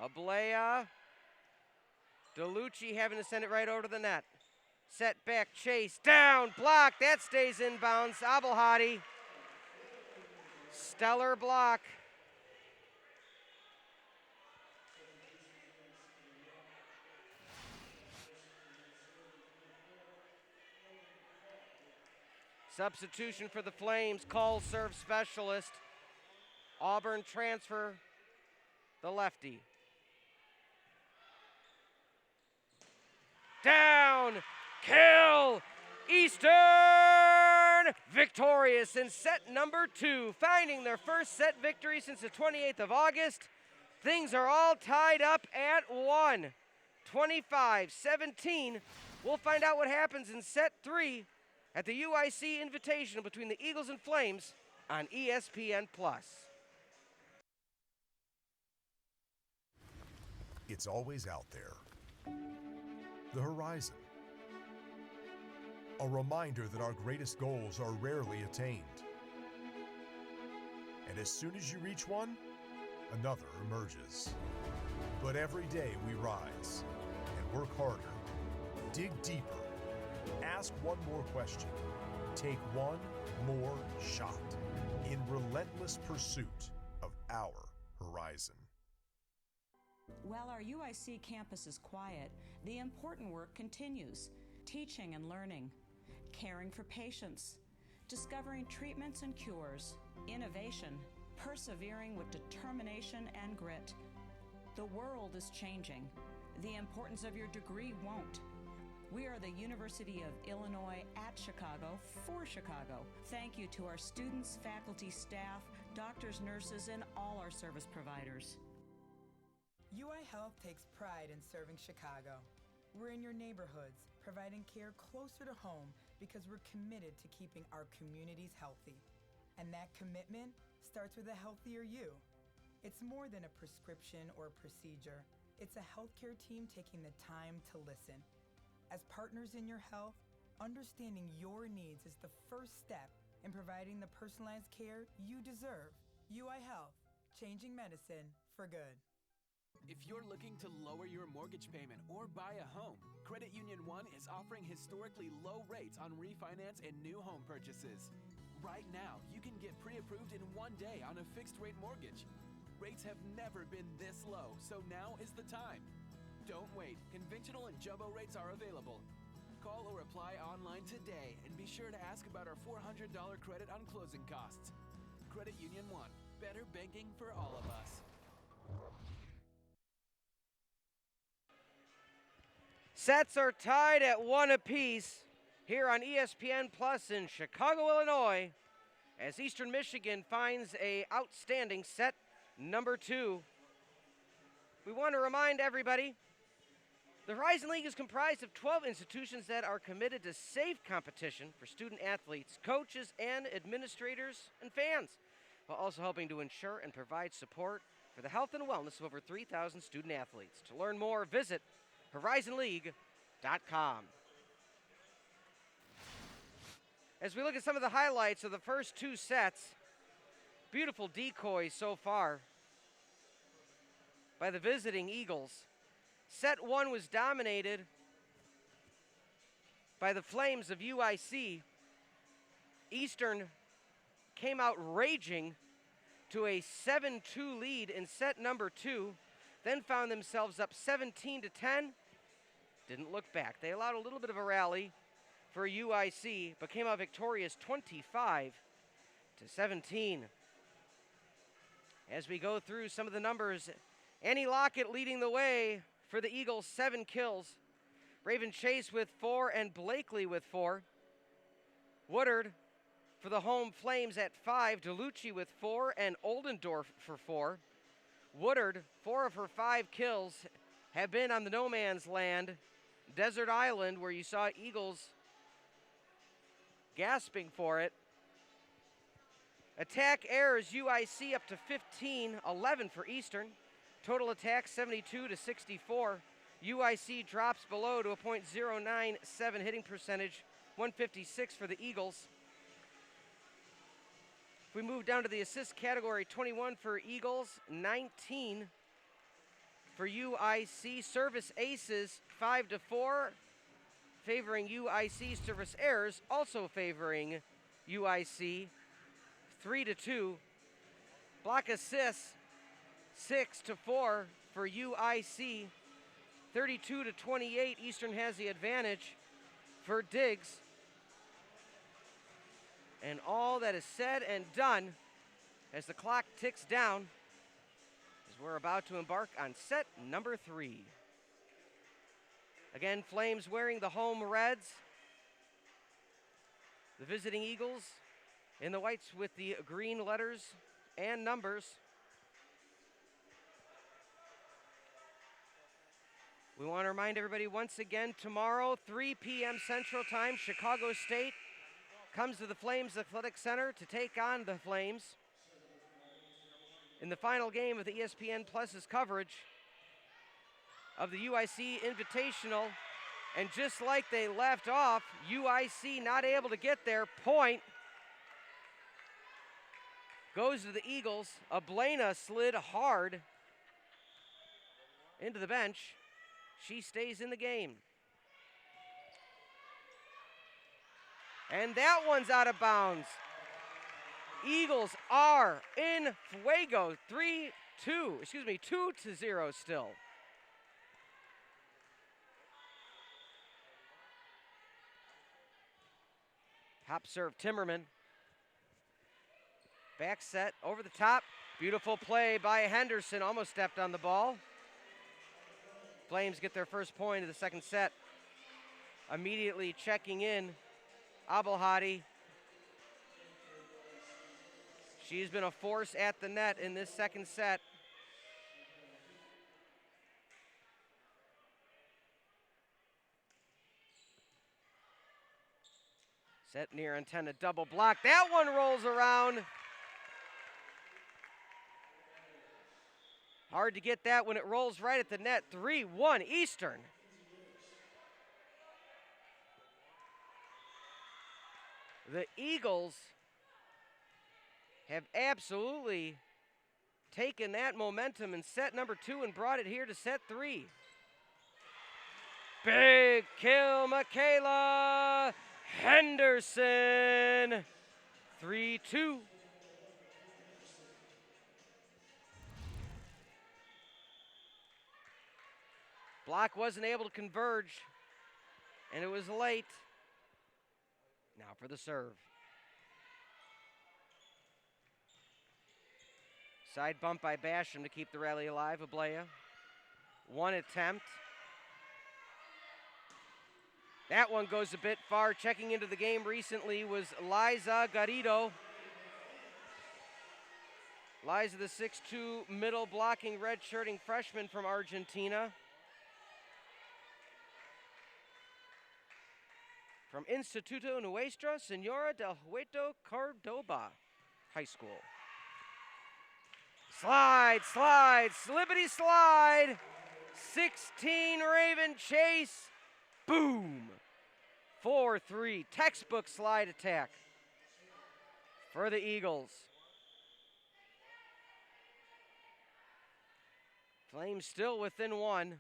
Ablea. DeLucci having to send it right over to the net. Set back, chase, down, block. That stays in bounds. Abelhadi. Stellar block. Substitution for the Flames, call serve specialist. Auburn transfer, the lefty. Down, kill, Eastern victorious in set number 2, finding their first set victory since the 28th of August. Things are all tied up at 1, 25-17. We'll find out what happens in set 3 at the UIC Invitational between the Eagles and Flames on ESPN+. It's always out there. The horizon. A reminder that our greatest goals are rarely attained. And as soon as you reach one, another emerges. But every day we rise and work harder, dig deeper, ask one more question, take one more shot in relentless pursuit of our horizon. While our UIC campus is quiet, the important work continues. Teaching and learning, caring for patients, discovering treatments and cures, innovation, persevering with determination and grit. The world is changing. The importance of your degree won't. We are the University of Illinois at Chicago for Chicago. Thank you to our students, faculty, staff, doctors, nurses, and all our service providers. UI Health takes pride in serving Chicago. We're in your neighborhoods, providing care closer to home because we're committed to keeping our communities healthy. And that commitment starts with a healthier you. It's more than a prescription or procedure. It's a healthcare team taking the time to listen. As partners in your health, understanding your needs is the first step in providing the personalized care you deserve. UI Health, changing medicine for good. If you're looking to lower your mortgage payment or buy a home, Credit Union One is offering historically low rates on refinance and new home purchases. Right now, you can get pre-approved in 1 day on a fixed-rate mortgage. Rates have never been this low, so now is the time. Don't wait. Conventional and jumbo rates are available. Call or apply online today and be sure to ask about our $400 credit on closing costs. Credit Union One. Better banking for all of us. Sets are tied at 1 apiece here on ESPN Plus in Chicago, Illinois, as Eastern Michigan finds a outstanding set number 2. We want to remind everybody, the Horizon League is comprised of 12 institutions that are committed to safe competition for student athletes, coaches, and administrators and fans, while also helping to ensure and provide support for the health and wellness of over 3,000 student athletes. To learn more, visit horizonleague.com. As we look at some of the highlights of the first 2 sets, beautiful decoys so far by the visiting Eagles. Set 1 was dominated by the Flames of UIC. Eastern came out raging to a 7-2 lead in set number 2, then found themselves up 17-10. Didn't look back. They allowed a little bit of a rally for UIC, but came out victorious 25-17. As we go through some of the numbers, Annie Lockett leading the way for the Eagles, 7 kills. Raven Chase with 4 and Blakely with 4. Woodard for the home Flames at 5. DeLucci with 4 and Oldendorf for 4. Woodard, 4 of her 5 kills have been on the no man's land, Desert Island, where you saw Eagles gasping for it. Attack errors, UIC up to 15-11 for Eastern. Total attacks 72-64. UIC drops below to a .097 hitting percentage, 156 for the Eagles. If we move down to the assist category, 21 for Eagles, 19 for UIC. Service aces 5-4, favoring UIC. Service errors also favoring UIC, 3-2. Block assists 6-4 for UIC. 32-28. Eastern has the advantage for Diggs. And all that is said and done as the clock ticks down as we're about to embark on set number 3. Again, Flames wearing the home reds. The visiting Eagles in the whites with the green letters and numbers. We want to remind everybody once again, tomorrow, 3 p.m. Central Time, Chicago State comes to the Flames Athletic Center to take on the Flames in the final game of the ESPN Plus's coverage of the UIC Invitational. And just like they left off, UIC not able to get their point. Goes to the Eagles. Ablena slid hard into the bench. She stays in the game. And that one's out of bounds. Eagles are in fuego. 2-0 still. Top serve, Timmerman. Back set, over the top. Beautiful play by Henderson, almost stepped on the ball. Flames get their first point of the second set. Immediately checking in, Abelhadi. She's been a force at the net in this second set. Set near intended double block. That one rolls around. Hard to get that when it rolls right at the net. 3-1 Eastern. The Eagles have absolutely taken that momentum in set number 2 and brought it here to set 3. Big kill, Michaela Henderson. 3-2. Block wasn't able to converge, and it was late. Now for the serve. Side bump by Basham to keep the rally alive. Ablea. One attempt. That one goes a bit far. Checking into the game recently was Liza Garrido. Liza, the 6'2", middle blocking, red-shirting freshman from Argentina. From Instituto Nuestra Senora del Hueto Cordoba High School. Slide, slippity slide. 16 Raven Chase. Boom. 4-3. Textbook slide attack for the Eagles. Flames still within one,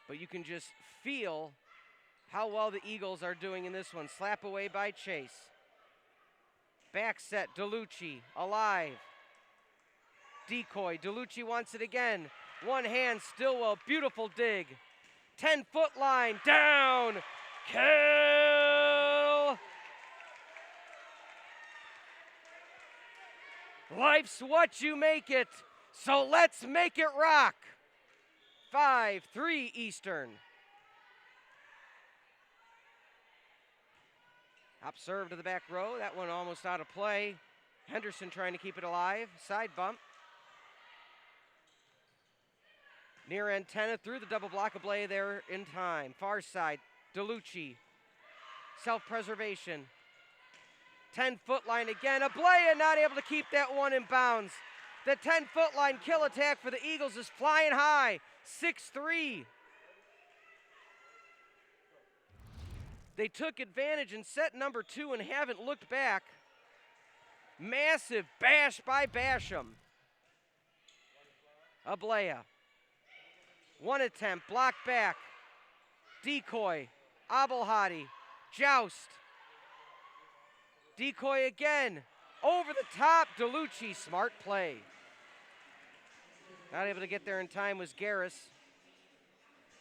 but you can just feel how well the Eagles are doing in this one. Slap away by Chase. Back set, DeLucci, alive. Decoy, DeLucci wants it again. One hand, Stillwell, beautiful dig. 10-foot line, down, kill! Life's what you make it, so let's make it rock. 5-3 Eastern. Up serve to the back row. That one almost out of play. Henderson trying to keep it alive. Side bump. Near antenna through the double block. Ablea there in time. Far side. DeLucci. Self-preservation. 10-foot line again. Ablea not able to keep that one in bounds. The 10-foot line kill attack for the Eagles is flying high. 6-3. They took advantage in set number 2 and haven't looked back. Massive bash by Basham. Ablea. One attempt, blocked back. Decoy, Abelhadi, joust. Decoy again, over the top, DeLucci, smart play. Not able to get there in time was Garris.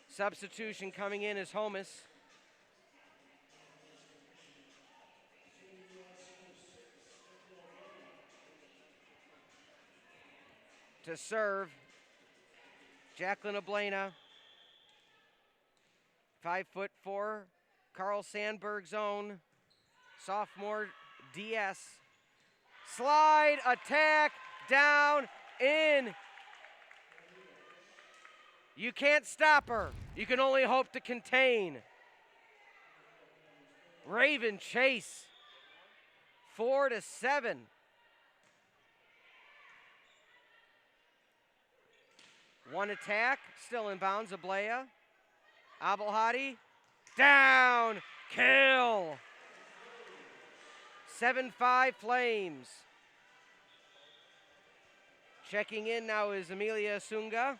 Substitution coming in is Homus. To serve, Jacqueline Ablena, 5'4", Carl Sandberg's own, sophomore DS. Slide, attack, down, in. You can't stop her. You can only hope to contain. Raven Chase, 4-7. One attack, still in bounds, Ablea. Abelhadi, down, kill. 7-5 Flames. Checking in now is Amelia Sunga.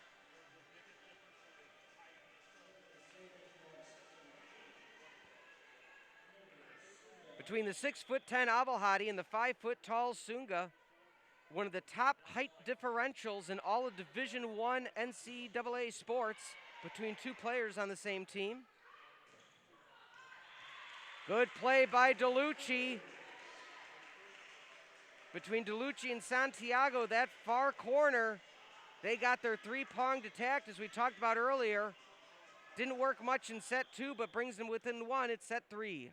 Between the 6'10" Abelhadi and the 5-foot-tall Sunga, one of the top height differentials in all of Division I NCAA sports between two players on the same team. Good play by DeLucci. Between DeLucci and Santiago, that far corner, they got their three-pronged attack, as we talked about earlier. Didn't work much in set 2, but brings them within 1 at set 3.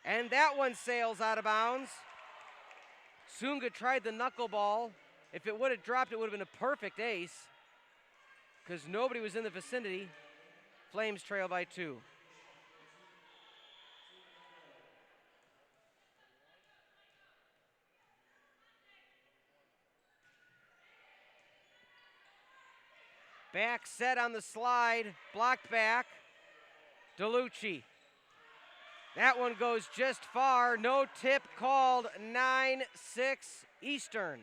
And that one sails out of bounds. Sunga tried the knuckleball. If it would have dropped, it would have been a perfect ace, because nobody was in the vicinity. Flames trail by 2. Back set on the slide, blocked back. DeLucci. That one goes just far. No tip called. 9-6 Eastern.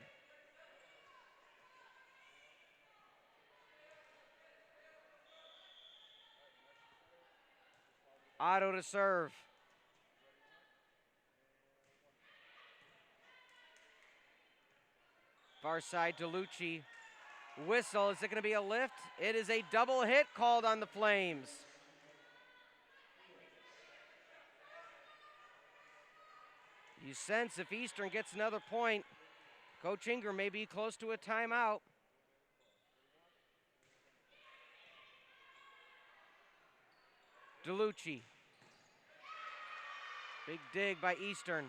Otto to serve. Far side, DeLucci. Whistle. Is it going to be a lift? It is a double hit called on the Flames. You sense if Eastern gets another point, Coach Ingram may be close to a timeout. DeLucci. Big dig by Eastern.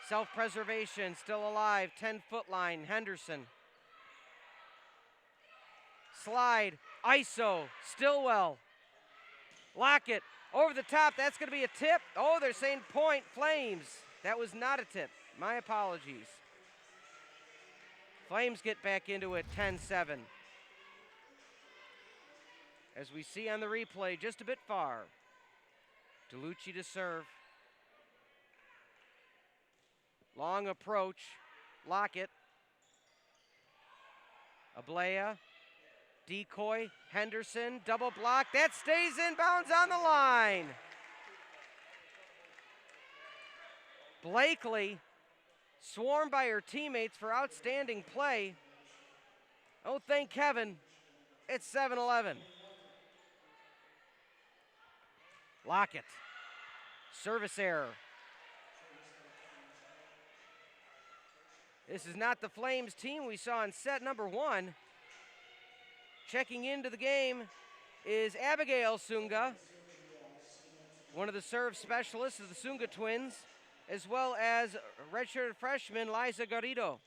Self-preservation, still alive, 10-foot line, Henderson. Slide, ISO, Stillwell. Lockett, over the top, that's gonna be a tip. Oh, they're saying point, Flames. That was not a tip, my apologies. Flames get back into it, 10-7. As we see on the replay, just a bit far. DeLucci to serve. Long approach, Lockett. Ablea, Decoy, Henderson, double block. That stays inbounds on the line. Blakely swarmed by her teammates for outstanding play. Oh, thank Kevin. It's 7-11. Lockett. Service error. This is not the Flames team we saw in set number 1. Checking into the game is Abigail Sunga, one of the serve specialists of the Sunga twins, as well as redshirt freshman Liza Garrido.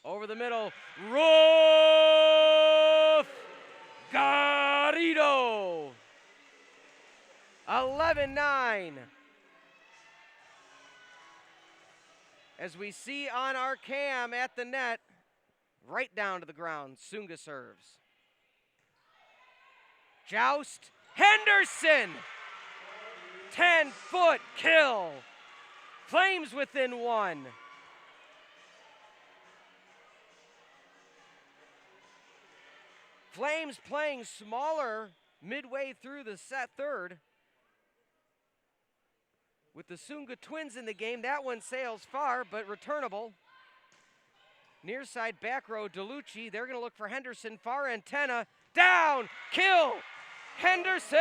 Over the middle, Ruth Garrido. 11-9. As we see on our cam at the net, right down to the ground, Sunga serves. Joust, Henderson! 10-foot kill. Flames within 1. Flames playing smaller midway through the third. With the Sunga twins in the game, that one sails far, but returnable. Near side back row, DeLucci. They're going to look for Henderson. Far antenna. Down. Kill. Henderson.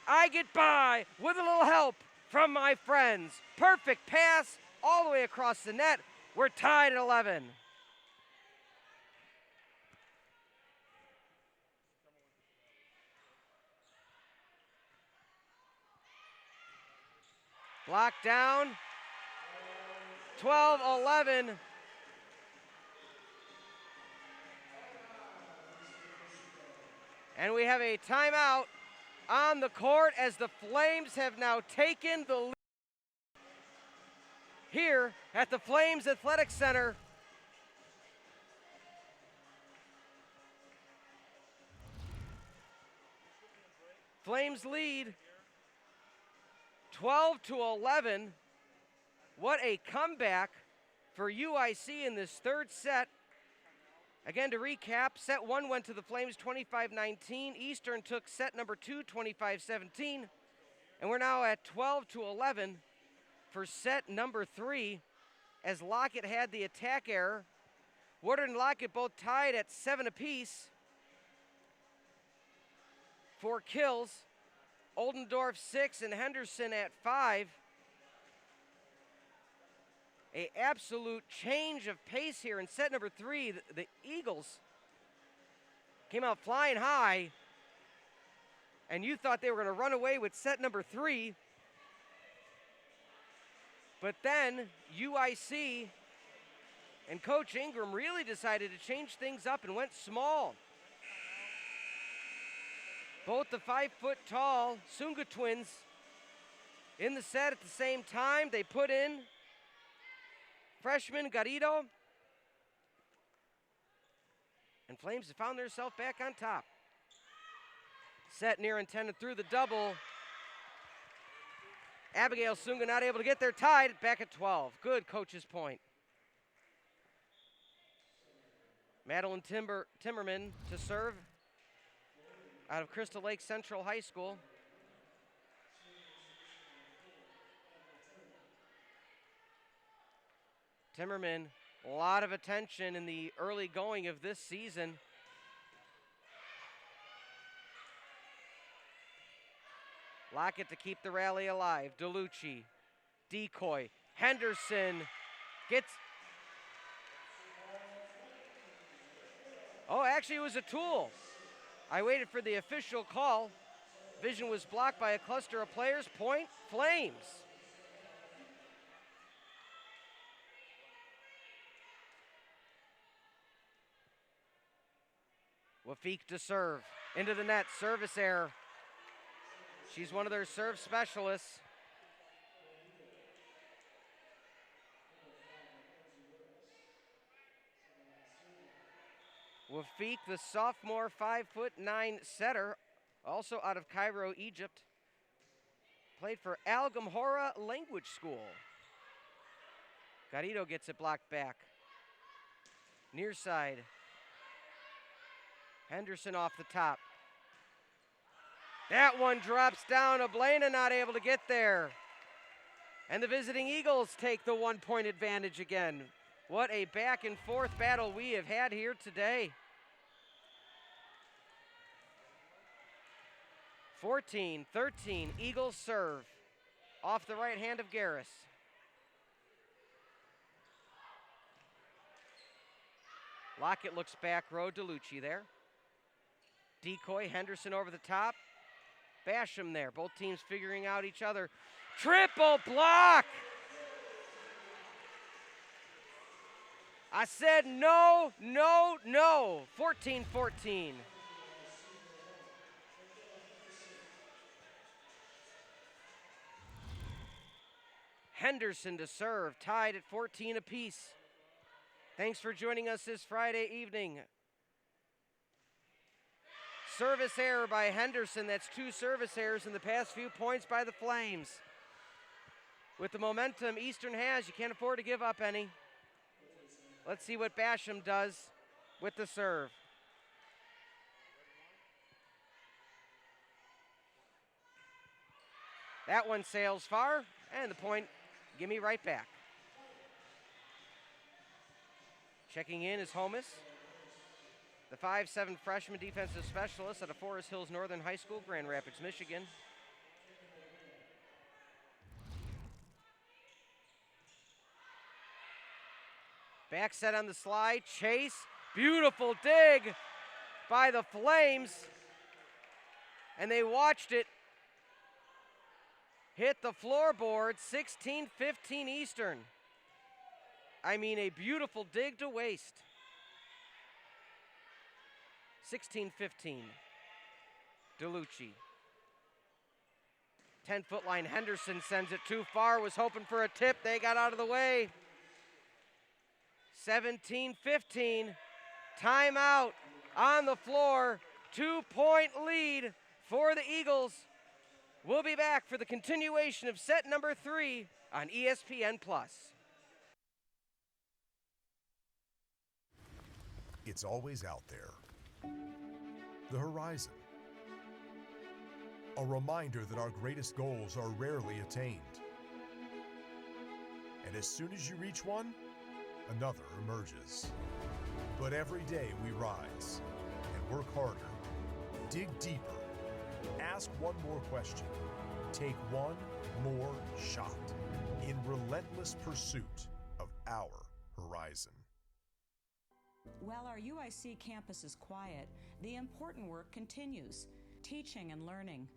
I get by with a little help from my friends. Perfect pass all the way across the net. We're tied at 11. Block down. 12-11. And we have a timeout on the court as the Flames have now taken the lead here at the Flames Athletic Center. Flames lead 12-11. What a comeback for UIC in this third set. Again, to recap, set 1 went to the Flames 25-19. Eastern took set number 2, 25-17. And we're now at 12-11 for set number 3 as Lockett had the attack error. Woodard and Lockett both tied at 7 apiece. 4 kills. Oldendorf 6 and Henderson at 5. A absolute change of pace here in set number 3. The Eagles came out flying high, and you thought they were going to run away with set number 3. But then UIC and Coach Ingram really decided to change things up and went small. Both the 5-foot-tall Sunga twins in the set at the same time. They put in freshman Garrido. And Flames have found themselves back on top. Set near intended through the double. Abigail Sunga not able to get there, tied back at 12. Good coach's point. Madeline Timmerman to serve out of Crystal Lake Central High School. Timmerman, a lot of attention in the early going of this season. Lockett to keep the rally alive. DeLucci, Decoy, Henderson gets... Oh, actually it was a tool. I waited for the official call. Vision was blocked by a cluster of players. Point, Flames. Wafik to serve. Into the net, service error. She's one of their serve specialists. Wafik, the sophomore 5'9" setter, also out of Cairo, Egypt. played for Algamora Language School. Garrido gets it blocked back. Near side. Henderson off the top. That one drops down. Oblena not able to get there. And the visiting Eagles take the 1-point advantage again. What a back and forth battle we have had here today. 14-13, Eagles serve. Off the right hand of Garris. Lockett looks back row, DeLucci there. Decoy, Henderson over the top. Basham there, both teams figuring out each other. Triple block! I said no, no, no. 14-14. Henderson to serve, tied at 14 apiece. Thanks for joining us this Friday evening. Service error by Henderson. That's 2 service errors in the past few points by the Flames. With the momentum Eastern has, you can't afford to give up any. Let's see what Basham does with the serve. That one sails far, and the point, give me right back. Checking in is Homus, the 5'7" freshman defensive specialist out of Forest Hills Northern High School, Grand Rapids, Michigan. Back set on the slide, chase, beautiful dig by the Flames. And they watched it hit the floorboard, 16-15 Eastern. I mean, a beautiful dig to waste. 16-15. DeLucci. 10-foot line, Henderson sends it too far, was hoping for a tip. They got out of the way. 17-15. Timeout on the floor. 2-point lead for the Eagles. We'll be back for the continuation of set number 3 on ESPN+. It's always out there. The horizon. A reminder that our greatest goals are rarely attained. And as soon as you reach one, another emerges. But every day we rise and work harder, dig deeper, ask one more question, take one more shot in relentless pursuit of our horizon. While our UIC campus is quiet, the important work continues. Teaching and learning,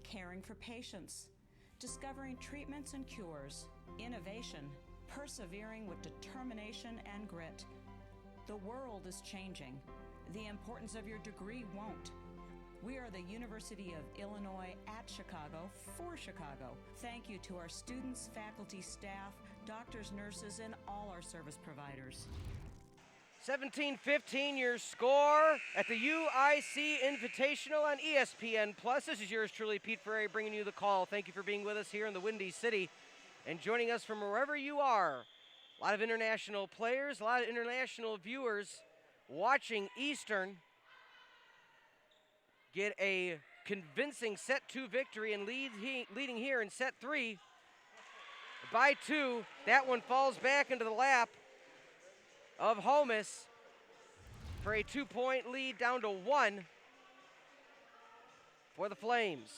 caring for patients, discovering treatments and cures, innovation, persevering with determination and grit. The world is changing. The importance of your degree won't. We are the University of Illinois at Chicago for Chicago. Thank you to our students, faculty, staff, doctors, nurses, and all our service providers. 17-15 your score at the UIC Invitational on ESPN+. This is yours truly, Pete Ferrari, bringing you the call. Thank you for being with us here in the Windy City and joining us from wherever you are. A lot of international players, a lot of international viewers watching Eastern get a convincing set 2 victory and leading here in set 3 by 2. That one falls back into the lap of Homus for a 2-point lead down to 1 for the Flames.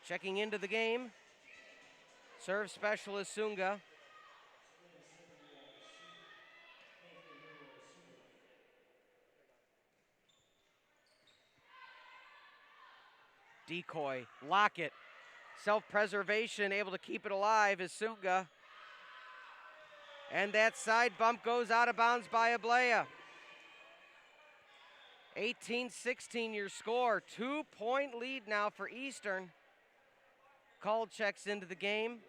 Checking into the game, serve specialist Sunga. Decoy, Lockett. Self-preservation, able to keep it alive is Sunga. And that side bump goes out of bounds by Ablea. 18-16 your score. 2-point lead now for Eastern. Call checks into the game.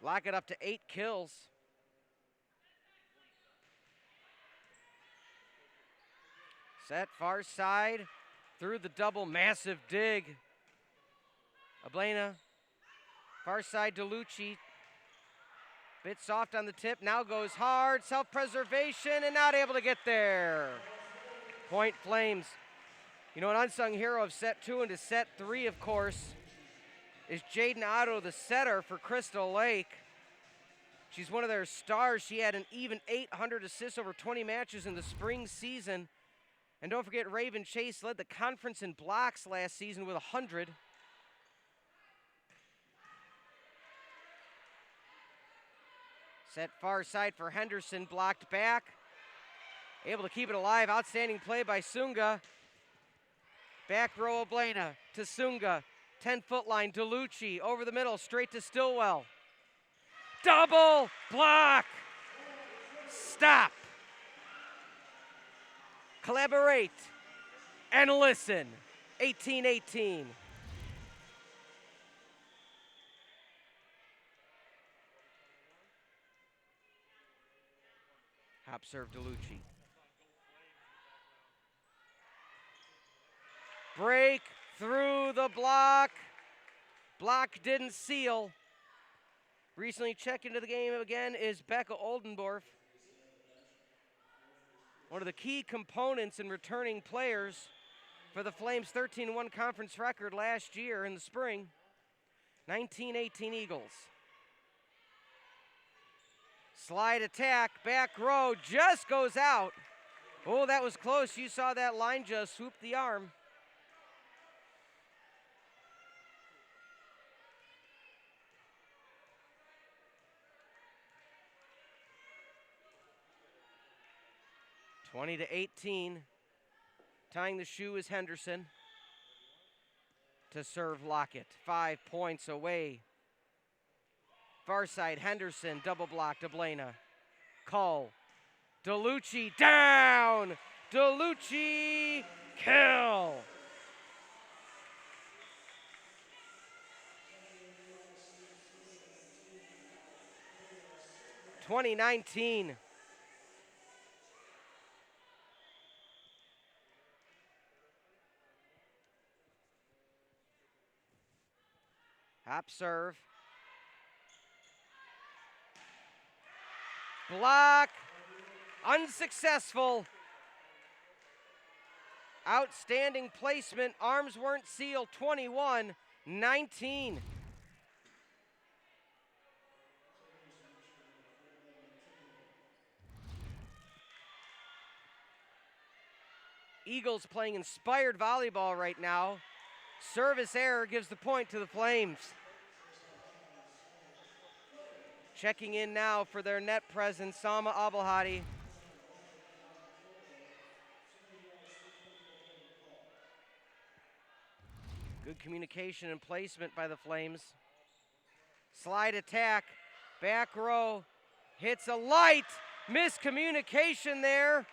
Lock it up to 8 kills. Set far side through the double, massive dig. Oblena, far side DeLucci. Bit soft on the tip, now goes hard, self-preservation, and not able to get there. Point Flames. You know, an unsung hero of set 2 into set 3, of course, is Jaden Otto, the setter for Crystal Lake. She's one of their stars. She had an even 800 assists over 20 matches in the spring season. And don't forget, Raven Chase led the conference in blocks last season with 100. Set far side for Henderson, blocked back. Able to keep it alive. Outstanding play by Sunga. Back row Oblena to Sunga. 10-foot line, DeLucci over the middle, straight to Stillwell. Double block. Stop. Collaborate and listen. 18-18. Hop serve DeLucci. Break through the block. Block didn't seal. Recently checked into the game again is Becca Oldendorf. One of the key components in returning players for the Flames' 13-1 conference record last year in the spring. 19-18 Eagles. Slide attack, back row, just goes out. Oh, that was close. You saw that line just swoop the arm. (20-18). Tying the shoe is Henderson. To serve Lockett. 5 points away. Far side, Henderson, double blocked, Oblena. Call. DeLucci down. DeLucci kill. (2019). Hop serve. Block. Unsuccessful. Outstanding placement. Arms weren't sealed. 21-19. Eagles playing inspired volleyball right now. Service error gives the point to the Flames. Checking in now for their net presence, Salma Abelhadi. Good communication and placement by the Flames. Slide attack, back row, hits a light, miscommunication there.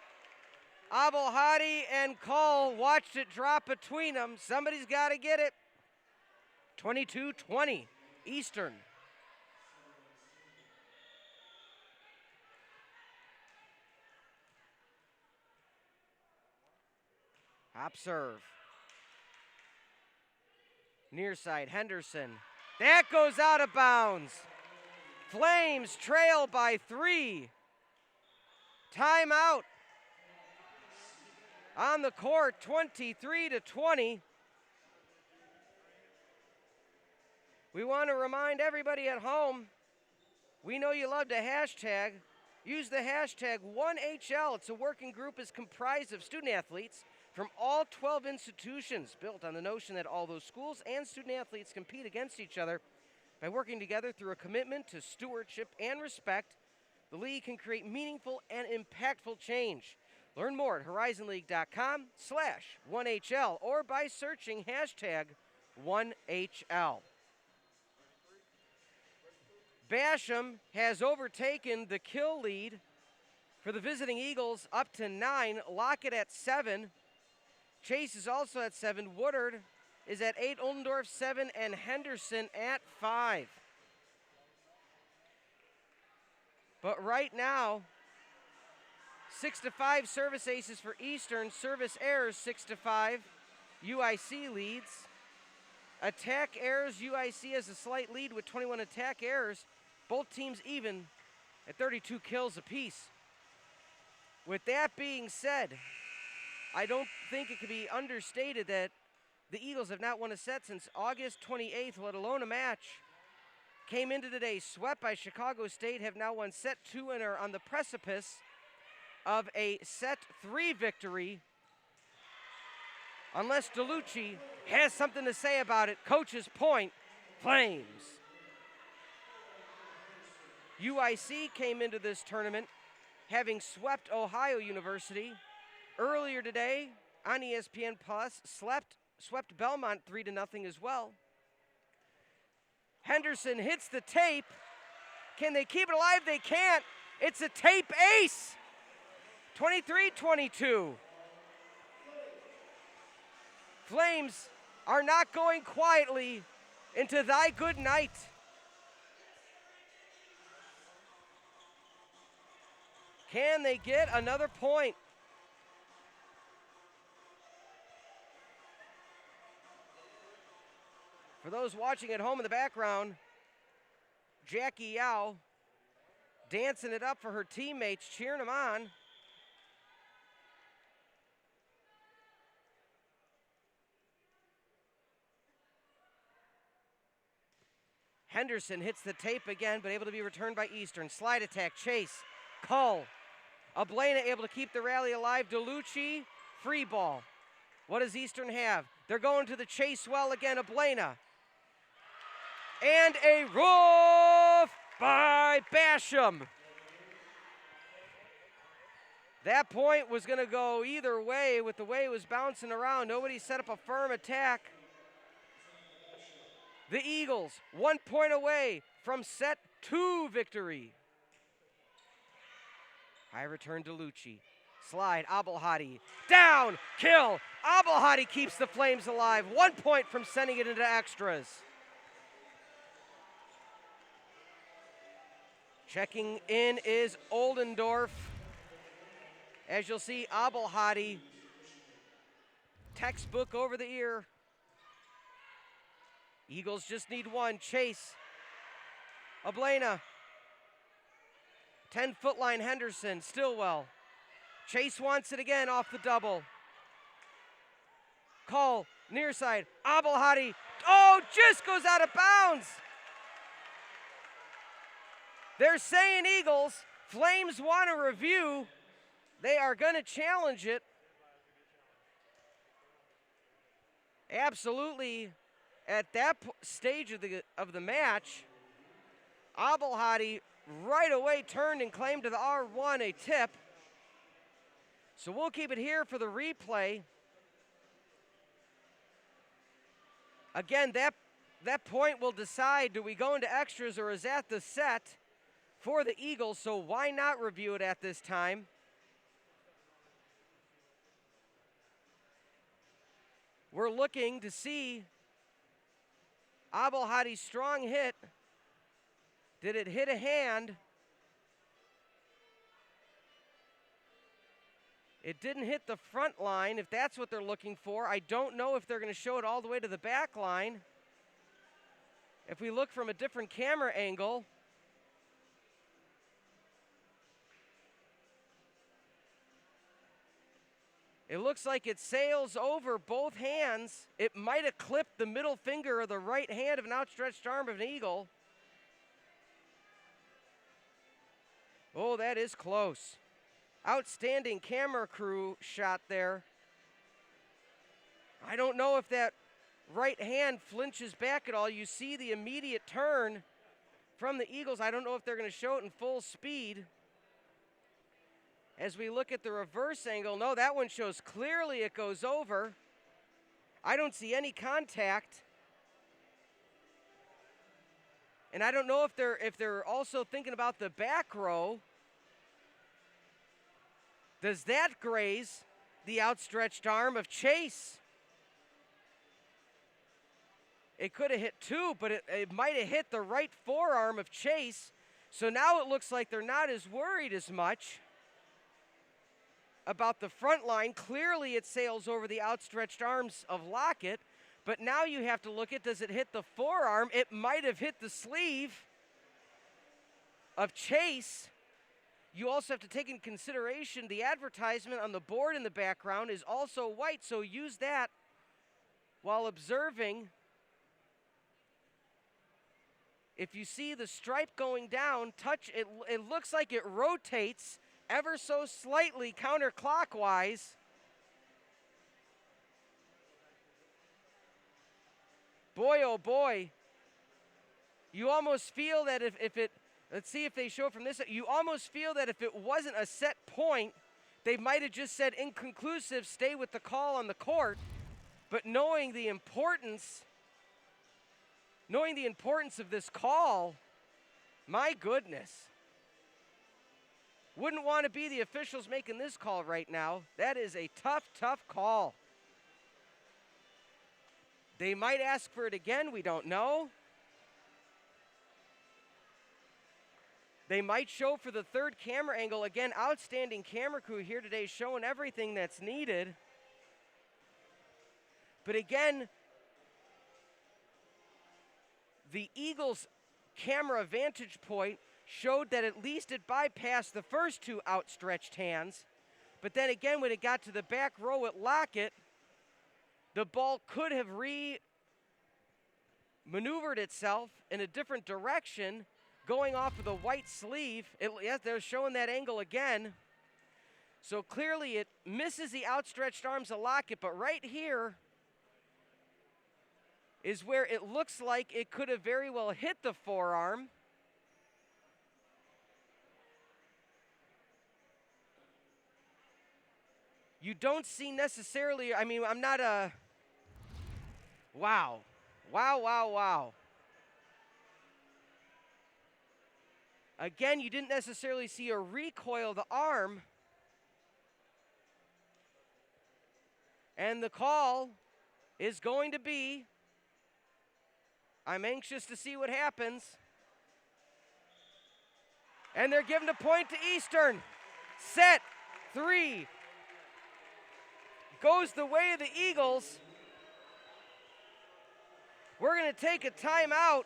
Abelhadi and Cole watched it drop between them. Somebody's got to get it. 22-20, Eastern. Hop serve. Near side, Henderson. That goes out of bounds. Flames trail by 3. Timeout. On the court, 23-20. We want to remind everybody at home, we know you love to hashtag. Use the hashtag #OneHL. It's a working group is comprised of student athletes from all 12 institutions, built on the notion that all those schools and student athletes compete against each other. By working together through a commitment to stewardship and respect, the league can create meaningful and impactful change. Learn more at horizonleague.com/1HL or by searching hashtag #OneHL. Basham has overtaken the kill lead for the visiting Eagles up to 9. Lockett at 7. Chase is also at 7. Woodard is at 8. Oldendorf 7 and Henderson at 5. But right now, 6-5 service aces for Eastern. Service errors 6-5. UIC leads. Attack errors, UIC has a slight lead with 21 attack errors. Both teams even at 32 kills apiece. With that being said, I don't think it can be understated that the Eagles have not won a set since August 28th, let alone a match. Came into today swept by Chicago State, have now won set 2 and are on the precipice of a set 3 victory. Unless DeLucci has something to say about it, coach's point, Flames. UIC came into this tournament having swept Ohio University. Earlier today on ESPN Plus, swept Belmont 3-0 as well. Henderson hits the tape. Can they keep it alive? They can't. It's a tape ace. 23-22. Flames are not going quietly into thy good night. Can they get another point? For those watching at home in the background, Jackie Yao dancing it up for her teammates, cheering them on. Henderson hits the tape again, but able to be returned by Eastern. Slide attack, chase, Cull. Ablena able to keep the rally alive. DeLucci, free ball. What does Eastern have? They're going to the chase well again, Ablena. And a roof by Basham. That point was going to go either way with the way it was bouncing around. Nobody set up a firm attack. The Eagles, 1 point away from set 2 victory. High return to Lucci. Slide, Abelhadi. Down, kill. Abelhadi keeps the Flames alive. 1 point from sending it into extras. Checking in is Oldendorf. As you'll see, Abelhadi, textbook over the ear. Eagles just need one. Chase. Ablena. 10-foot line Henderson. Stillwell. Chase wants it again off the double. Call. Near side. Abelhadi. Oh, just goes out of bounds. They're saying Eagles. Flames want a review. They are going to challenge it. Absolutely. At that stage of the match, Abelhadi right away turned and claimed to the R1 a tip. So we'll keep it here for the replay. Again, that point will decide, do we go into extras or is that the set for the Eagles? So why not review it at this time? We're looking to see Abelhadi's strong hit. Did it hit a hand? It didn't hit the front line, if that's what they're looking for. I don't know if they're going to show it all the way to the back line. If we look from a different camera angle, it looks like it sails over both hands. It might have clipped the middle finger of the right hand of an outstretched arm of an Eagle. Oh, that is close. Outstanding camera crew shot there. I don't know if that right hand flinches back at all. You see the immediate turn from the Eagles. I don't know if they're going to show it in full speed. As we look at the reverse angle, no, that one shows clearly it goes over. I don't see any contact. And I don't know if they're also thinking about the back row. Does that graze the outstretched arm of Chase? It could have hit two, but it might have hit the right forearm of Chase. So now it looks like they're not as worried as much. about the front line. Clearly it sails over the outstretched arms of Lockett, but now you have to look at, does it hit the forearm? It might have hit the sleeve of Chase. You also have to take into consideration the advertisement on the board in the background is also white, so use that while observing. If you see the stripe going down, touch it, it looks like it rotates ever so slightly counterclockwise. Boy, oh boy, you almost feel that if it, let's see if they show from this, you almost feel that if it wasn't a set point, they might have just said inconclusive, stay with the call on the court. But knowing the importance of this call, my goodness. Wouldn't want to be the officials making this call right now. That is a tough, tough call. They might ask for it again, we don't know. They might show for the third camera angle. Again, outstanding camera crew here today showing everything that's needed. But again, the Eagles' camera vantage point showed that at least it bypassed the first two outstretched hands. But then again, when it got to the back row at Lockett, the ball could have maneuvered itself in a different direction, going off of the white sleeve. Yes, they're showing that angle again. So clearly it misses the outstretched arms of Lockett, but right here is where it looks like it could have very well hit the forearm. You don't see necessarily, I mean, I'm not a, wow. Again, you didn't necessarily see a recoil of the arm. And the call is going to be, I'm anxious to see what happens. And they're giving a point to Eastern. Set 3. Goes the way of the Eagles. We're going to take a timeout.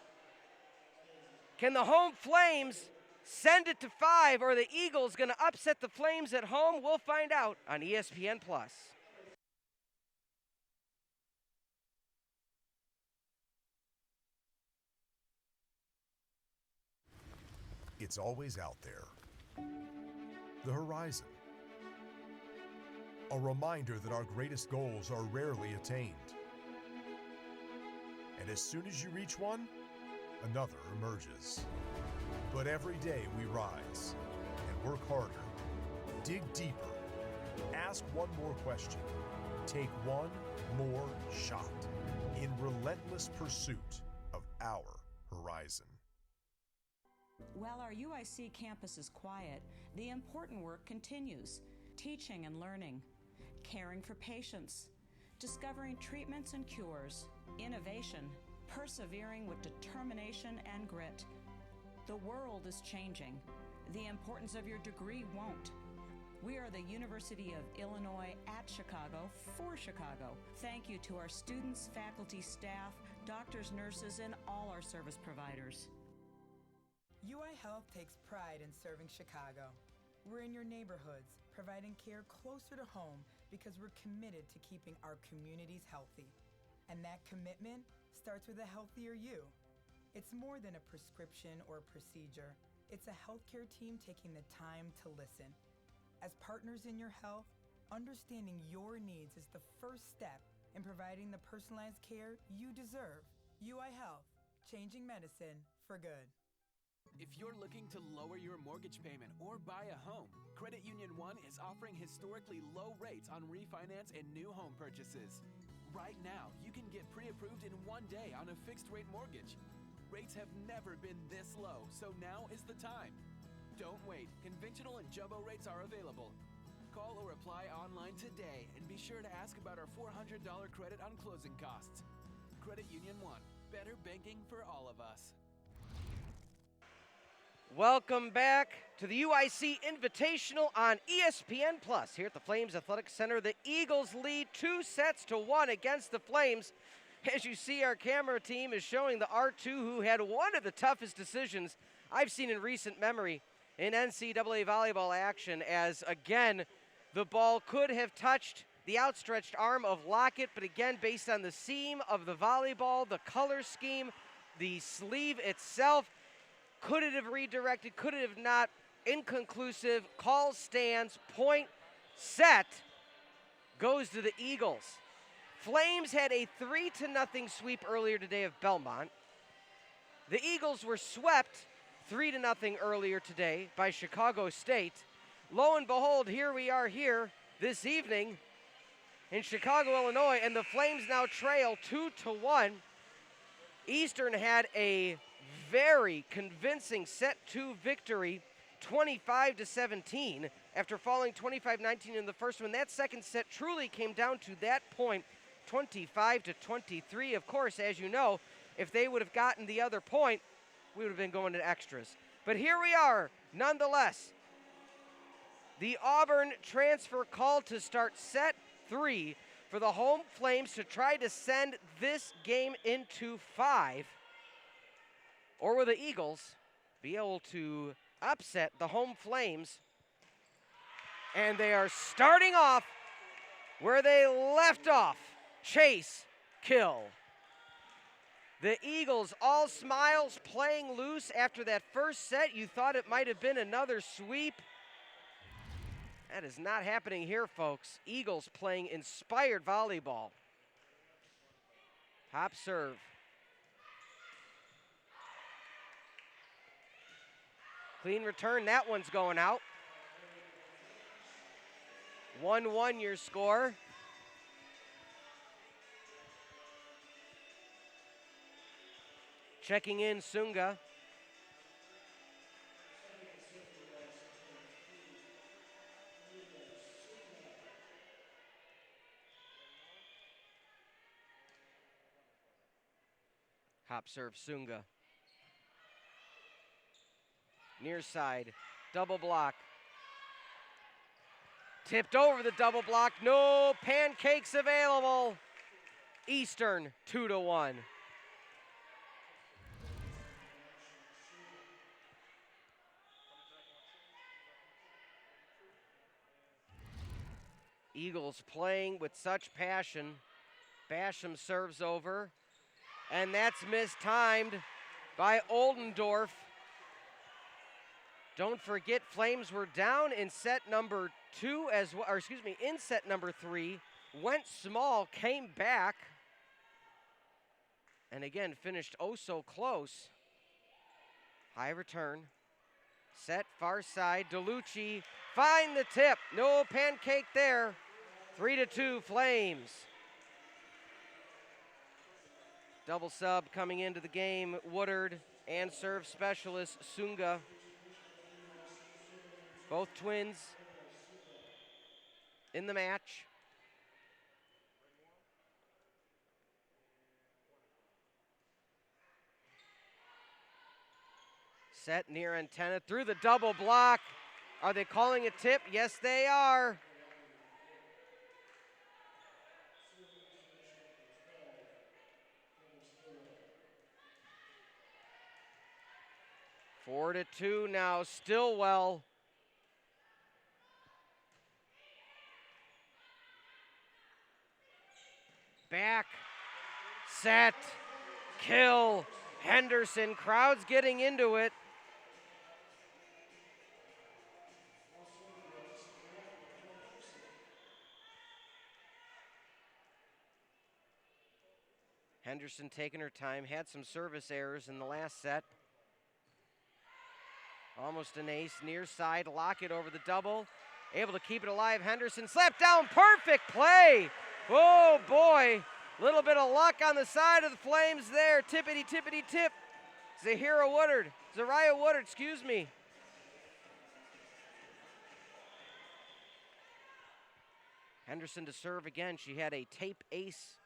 Can the home Flames send it to 5, or are the Eagles going to upset the Flames at home? We'll find out on ESPN+. It's always out there. The horizon. A reminder that our greatest goals are rarely attained. And as soon as you reach one, another emerges. But every day we rise and work harder, dig deeper, ask one more question, take one more shot in relentless pursuit of our horizon. While our UIC campus is quiet, the important work continues. Teaching and learning, caring for patients, discovering treatments and cures, innovation, persevering with determination and grit. The world is changing. The importance of your degree won't. We are the University of Illinois at Chicago for Chicago. Thank you to our students, faculty, staff, doctors, nurses, and all our service providers. UI Health takes pride in serving Chicago. We're in your neighborhoods, providing care closer to home because we're committed to keeping our communities healthy. And that commitment starts with a healthier you. It's more than a prescription or procedure. It's a healthcare team taking the time to listen. As partners in your health, understanding your needs is the first step in providing the personalized care you deserve. UI Health, changing medicine for good. If you're looking to lower your mortgage payment or buy a home, Credit Union One is offering historically low rates on refinance and new home purchases. Right now, you can get pre-approved in 1 day on a fixed-rate mortgage. Rates have never been this low, so now is the time. Don't wait. Conventional and jumbo rates are available. Call or apply online today and be sure to ask about our $400 credit on closing costs. Credit Union One. Better banking for all of us. Welcome back to the UIC Invitational on ESPN Plus. Here at the Flames Athletic Center, the Eagles lead 2-1 against the Flames. As you see, our camera team is showing the R2, who had one of the toughest decisions I've seen in recent memory in NCAA volleyball action, as again, the ball could have touched the outstretched arm of Lockett, but again, based on the seam of the volleyball, the color scheme, the sleeve itself, could it have redirected, could it have not? Inconclusive, call stands, point, set, goes to the Eagles. Flames had a 3-0 sweep earlier today of Belmont. The Eagles were swept 3-0 earlier today by Chicago State. Lo and behold, here we are here this evening in Chicago, Illinois, and the Flames now trail 2-1. Eastern had a very convincing set 2 victory, 25-17, after falling 25-19 in the first one. That second set truly came down to that point, 25-23. Of course, as you know, if they would have gotten the other point, we would have been going to extras. But here we are, nonetheless. The Auburn transfer call to start set 3 for the home Flames to try to send this game into 5. Or will the Eagles be able to upset the home Flames? And they are starting off where they left off. Chase, kill. The Eagles all smiles, playing loose after that first set. You thought it might have been another sweep. That is not happening here, folks. Eagles playing inspired volleyball. Top serve. Clean return, that one's going out. 1-1 your score. Checking in Sunga. Hop serve Sunga. Near side, double block. Tipped over the double block, no pancakes available. Eastern 2-1. Eagles playing with such passion. Basham serves over, and that's mistimed by Oldendorf. Don't forget, Flames were down in set number 2 as well, or excuse me, in set number 3, went small, came back, and again finished oh so close. High return, set far side, DeLucci, find the tip, no pancake there. 3-2 Flames. Double sub coming into the game, Woodard and serve specialist Sunga. Both twins in the match. Set near antenna through the double block. Are they calling a tip? Yes, they are. Four to 2 now, Stillwell. Back, set, kill, Henderson. Crowd's getting into it. Henderson taking her time, had some service errors in the last set. Almost an ace, near side, Lockett over the double. Able to keep it alive, Henderson slapped down, perfect play. Oh boy, little bit of luck on the side of the Flames there. Tippity, tippity, tip. Zariah Woodard, excuse me. Henderson to serve again. She had a tape ace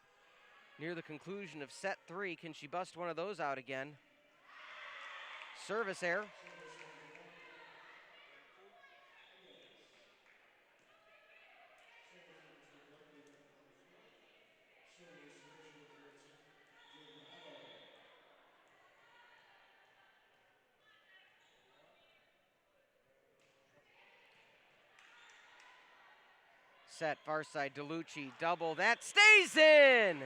near the conclusion of set 3. Can she bust one of those out again? Service error. Set, far side, DeLucci, double, that stays in!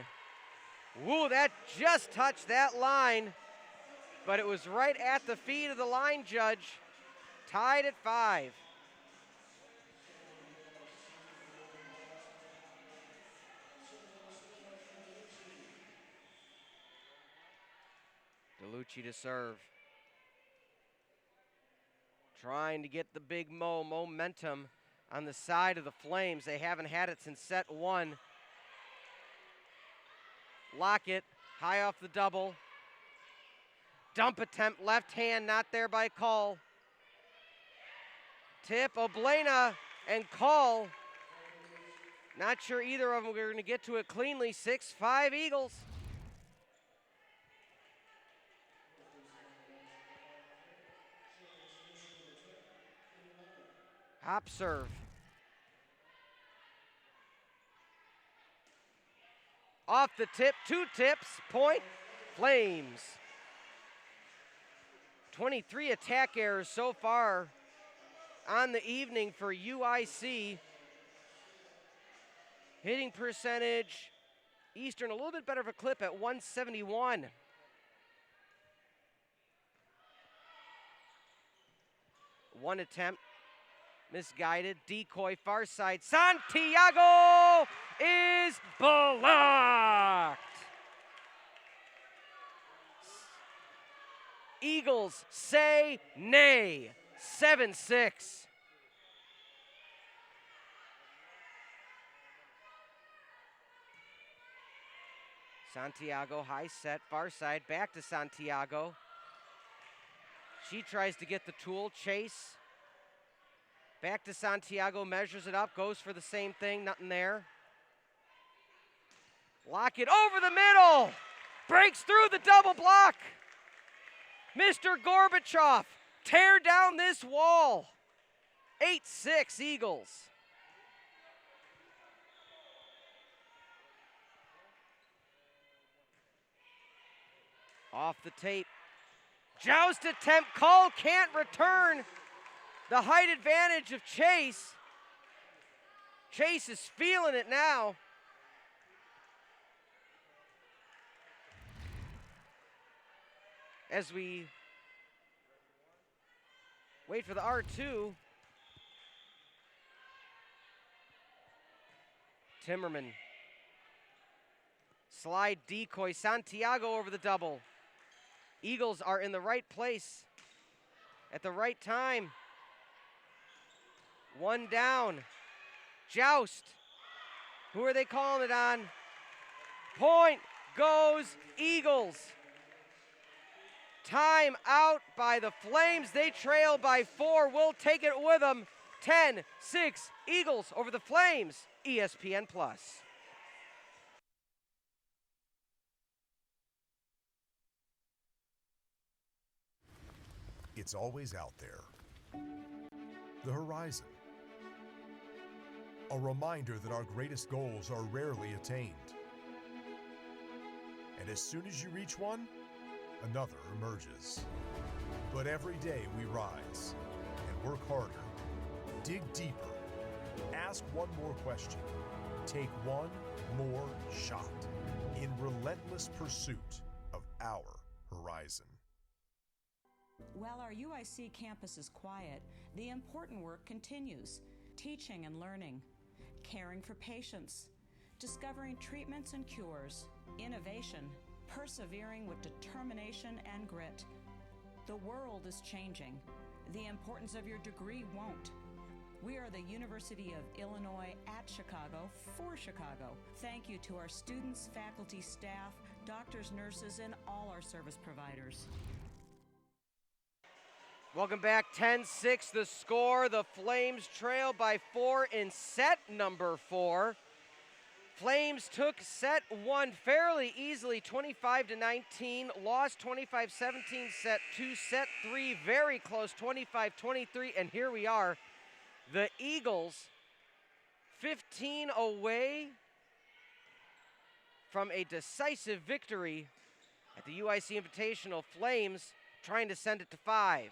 Woo, that just touched that line, but it was right at the feet of the line judge. Tied at 5. DeLucci to serve. Trying to get the big momentum on the side of the Flames. They haven't had it since set 1. Lockett, high off the double. Dump attempt, left hand, not there by Call. Tip, Oblena and Call. Not sure either of them are going to get to it cleanly. 6-5 Eagles. Hop serve. Off the tip, 2 tips, point, Flames. 23 attack errors so far on the evening for UIC. Hitting percentage, Eastern a little bit better of a clip at 171. One attempt, misguided, decoy, far side, Santiago is blocked. Eagles say nay, 7-6. Santiago, high set, far side, back to Santiago. She tries to get the tool, chase. Back to Santiago, measures it up, goes for the same thing, nothing there. Lockett over the middle, breaks through the double block. Mr. Gorbachev, tear down this wall. 8-6 Eagles. Off the tape. Joust attempt, Call can't return. The height advantage of Chase. Chase is feeling it now. As we wait for the R2. Timmerman. Slide decoy, Santiago over the double. Eagles are in the right place at the right time. One down. Joust. Who are they calling it on? Point goes Eagles. Time out by the Flames. They trail by 4. We'll take it with them. 10-6 Eagles over the Flames. ESPN+. It's always out there. The horizon. A reminder that our greatest goals are rarely attained. And as soon as you reach one, another emerges. But every day we rise and work harder, dig deeper, ask one more question, take one more shot in relentless pursuit of our horizon. While our UIC campus is quiet, the important work continues. Teaching and learning, caring for patients, discovering treatments and cures, innovation, persevering with determination and grit. The world is changing. The importance of your degree won't. We are the University of Illinois at Chicago for Chicago. Thank you to our students, faculty, staff, doctors, nurses, and all our service providers. Welcome back, 10-6 the score. The Flames trail by 4 in set number 4. Flames took set 1 fairly easily, 25-19, lost 25-17 set 2, set 3 very close, 25-23, and here we are. The Eagles 15 away from a decisive victory at the UIC Invitational. Flames trying to send it to 5.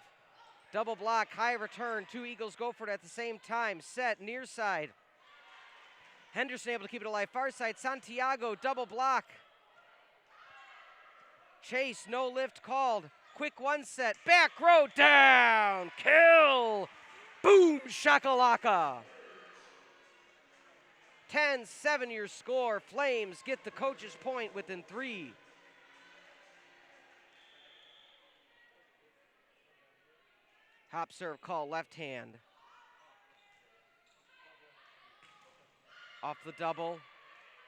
Double block, high return, 2 Eagles go for it at the same time. Set, near side. Henderson able to keep it alive. Far side, Santiago, double block. Chase, no lift called. Quick one set, back row, down, kill. Boom, shakalaka. 10-7 your score. Flames get the coach's point within 3. Hop serve call, left hand. Off the double,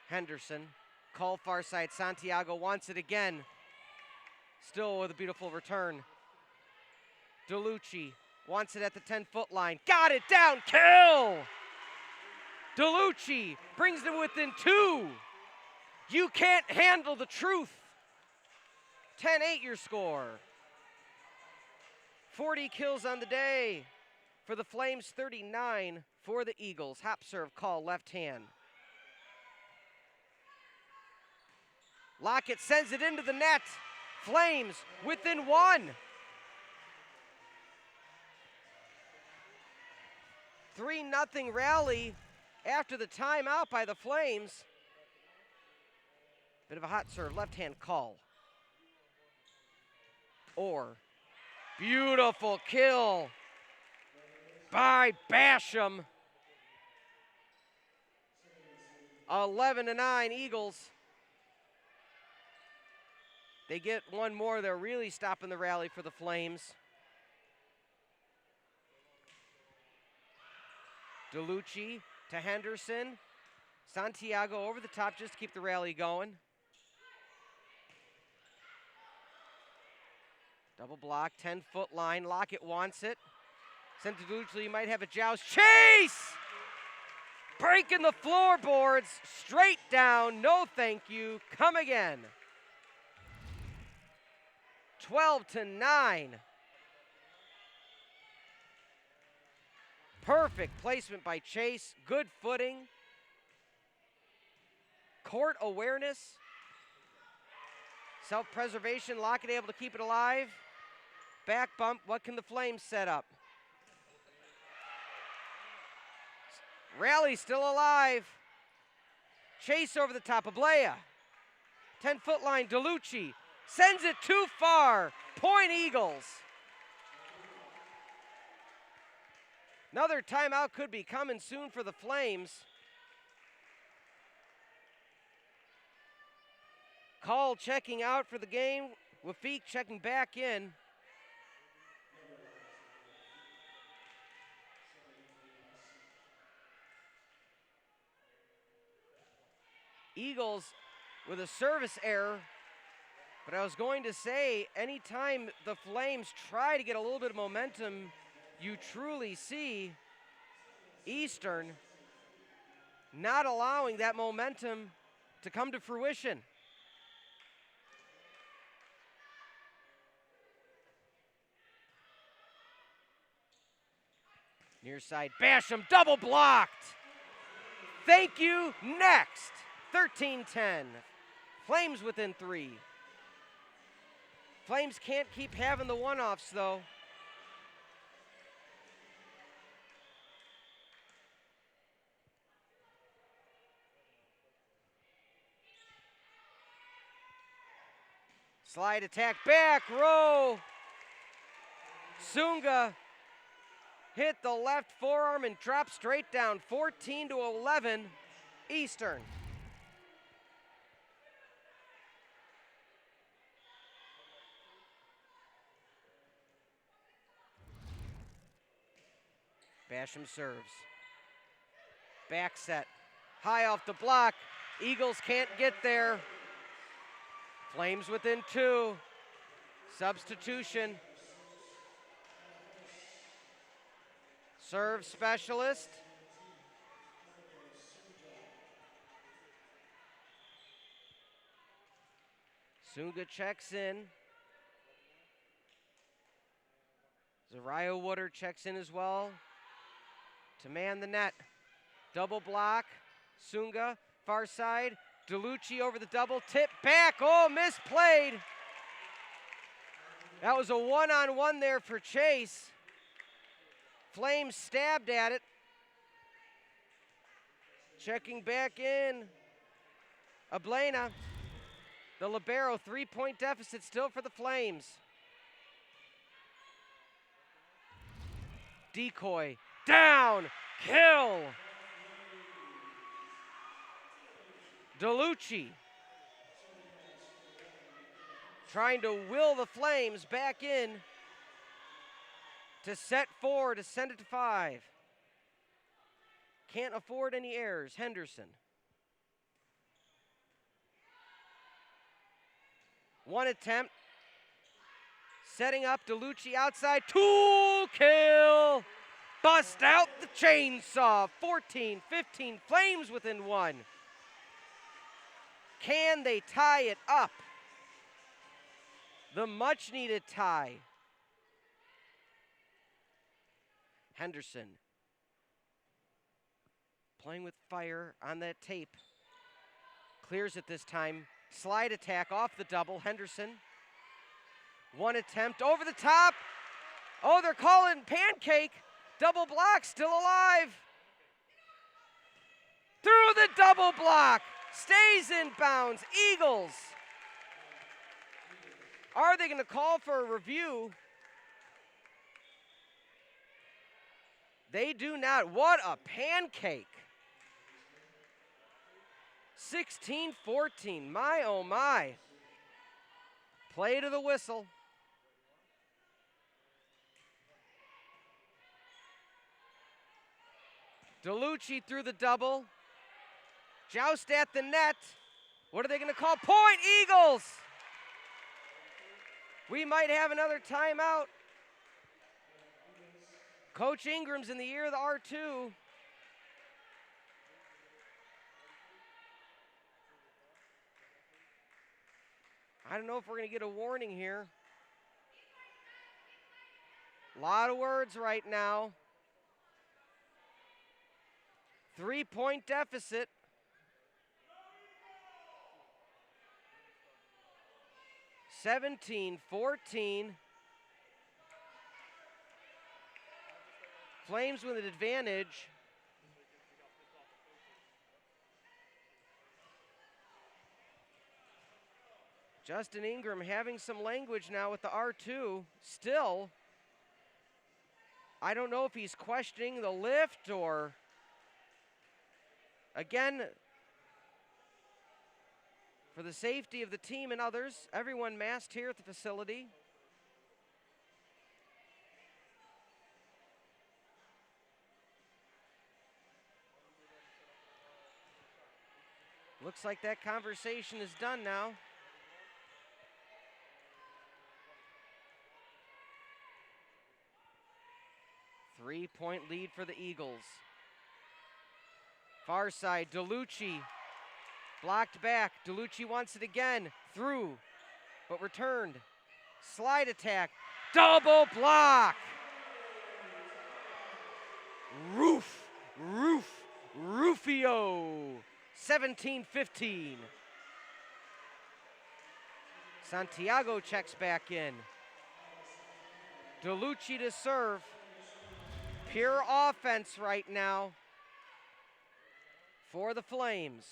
Henderson. Call far side, Santiago wants it again. Still with a beautiful return. DeLucci wants it at the 10-foot line. Got it down, kill! DeLucci brings them within 2. You can't handle the truth. 10-8 your score. 40 kills on the day for the Flames, 39 for the Eagles. Hop serve call, left hand. Lockett sends it into the net. Flames within 1. 3-0 rally after the timeout by the Flames. Bit of a hot serve, left hand call. Or beautiful kill by Basham. 11-9 Eagles. They get one more. They're really stopping the rally for the Flames. DeLucci to Henderson. Santiago over the top just to keep the rally going. Double block, 10-foot line. Lockett wants it. Sent to DeLucci, might have a joust. Chase! Breaking the floorboards, straight down. No thank you. Come again. 12-9. Perfect placement by Chase. Good footing. Court awareness. Self-preservation. Lockett able to keep it alive. Back bump. What can the Flames set up? Rally still alive. Chase over the top. Ablea. 10-foot line. DeLucci sends it too far. Point Eagles. Another timeout could be coming soon for the Flames. Call checking out for the game. Wafik checking back in. Eagles with a service error. But I was going to say, anytime the Flames try to get a little bit of momentum, you truly see Eastern not allowing that momentum to come to fruition. Near side, Basham, double blocked. Thank you, next. 13-10. Flames within 3. Flames can't keep having the one-offs, though. Slide attack, back row. Sunga hit the left forearm and dropped straight down. 14-11, Eastern. Basham serves. Back set. High off the block. Eagles can't get there. Flames within 2. Substitution. Serve specialist. Sunga checks in. Zariah Woodard checks in as well to man the net. Double block. Sunga, far side. DeLucci over the double, tip back. Oh, misplayed. That was a one-on-one there for Chase. Flames stabbed at it. Checking back in. Ablena, the libero, 3-point deficit still for the Flames. Decoy, down, kill. DeLucci trying to will the Flames back in to set 4 to send it to 5. Can't afford any errors. Henderson. One attempt. Setting up DeLucci outside. Tool kill. Bust out the chainsaw. 14-15. Flames within 1. Can they tie it up? The much needed tie. Henderson. Playing with fire on that tape. Clears it this time. Slide attack off the double. Henderson. One attempt over the top. Oh, they're calling pancake. Double block, still alive. Through the double block. Stays in bounds. Eagles. Are they going to call for a review? They do not. What a pancake. 16-14. My, oh my. Play to the whistle. DeLucci through the double. Joust at the net. What are they going to call? Point, Eagles! We might have another timeout. Coach Ingram's in the ear of the R2. I don't know if we're going to get a warning here. A lot of words right now. 3-point deficit. (17-14). Flames with an advantage. Justin Ingram having some language now with the R2. Still, I don't know if he's questioning the lift or, again, for the safety of the team and others, everyone masked here at the facility. Looks like that conversation is done now. Three-point lead for the Eagles. Far side, DeLucci. Blocked back. DeLucci wants it again. Through, but returned. Slide attack. Double block. Rufio. 17-15. Santiago checks back in. DeLucci to serve. Pure offense right now for the Flames.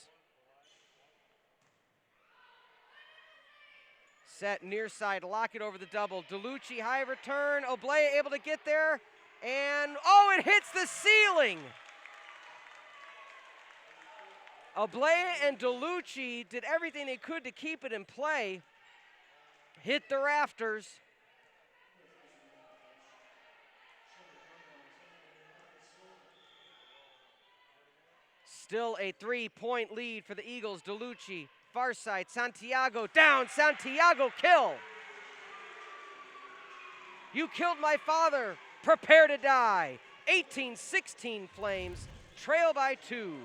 Set near side, lock it over the double. DeLucci high return. Oblea able to get there. And, oh, it hits the ceiling. Oblea and DeLucci did everything they could to keep it in play. Hit the rafters. Still a 3-point lead for the Eagles. DeLucci, far side, Santiago down, Santiago kill. You killed my father, prepare to die. 18-16 Flames, trail by 2.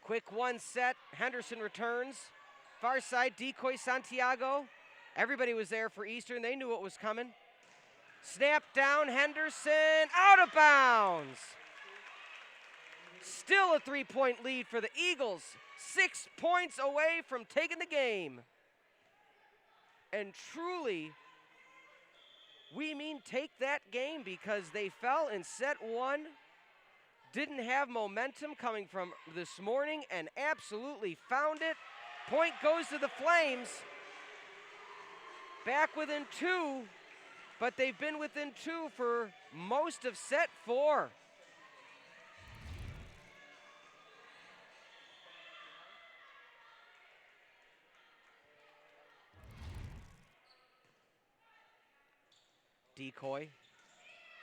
Quick one set, Henderson returns. Far side, decoy Santiago. Everybody was there for Eastern. They knew what was coming. Snap down, Henderson, out of bounds. Still a 3-point lead for the Eagles. 6 points away from taking the game. and truly, we mean take that game, because they fell in set one, didn't have momentum coming from this morning, and absolutely found it. Point goes to the Flames. Back within 2, but they've been within 2 for most of set 4. Decoy.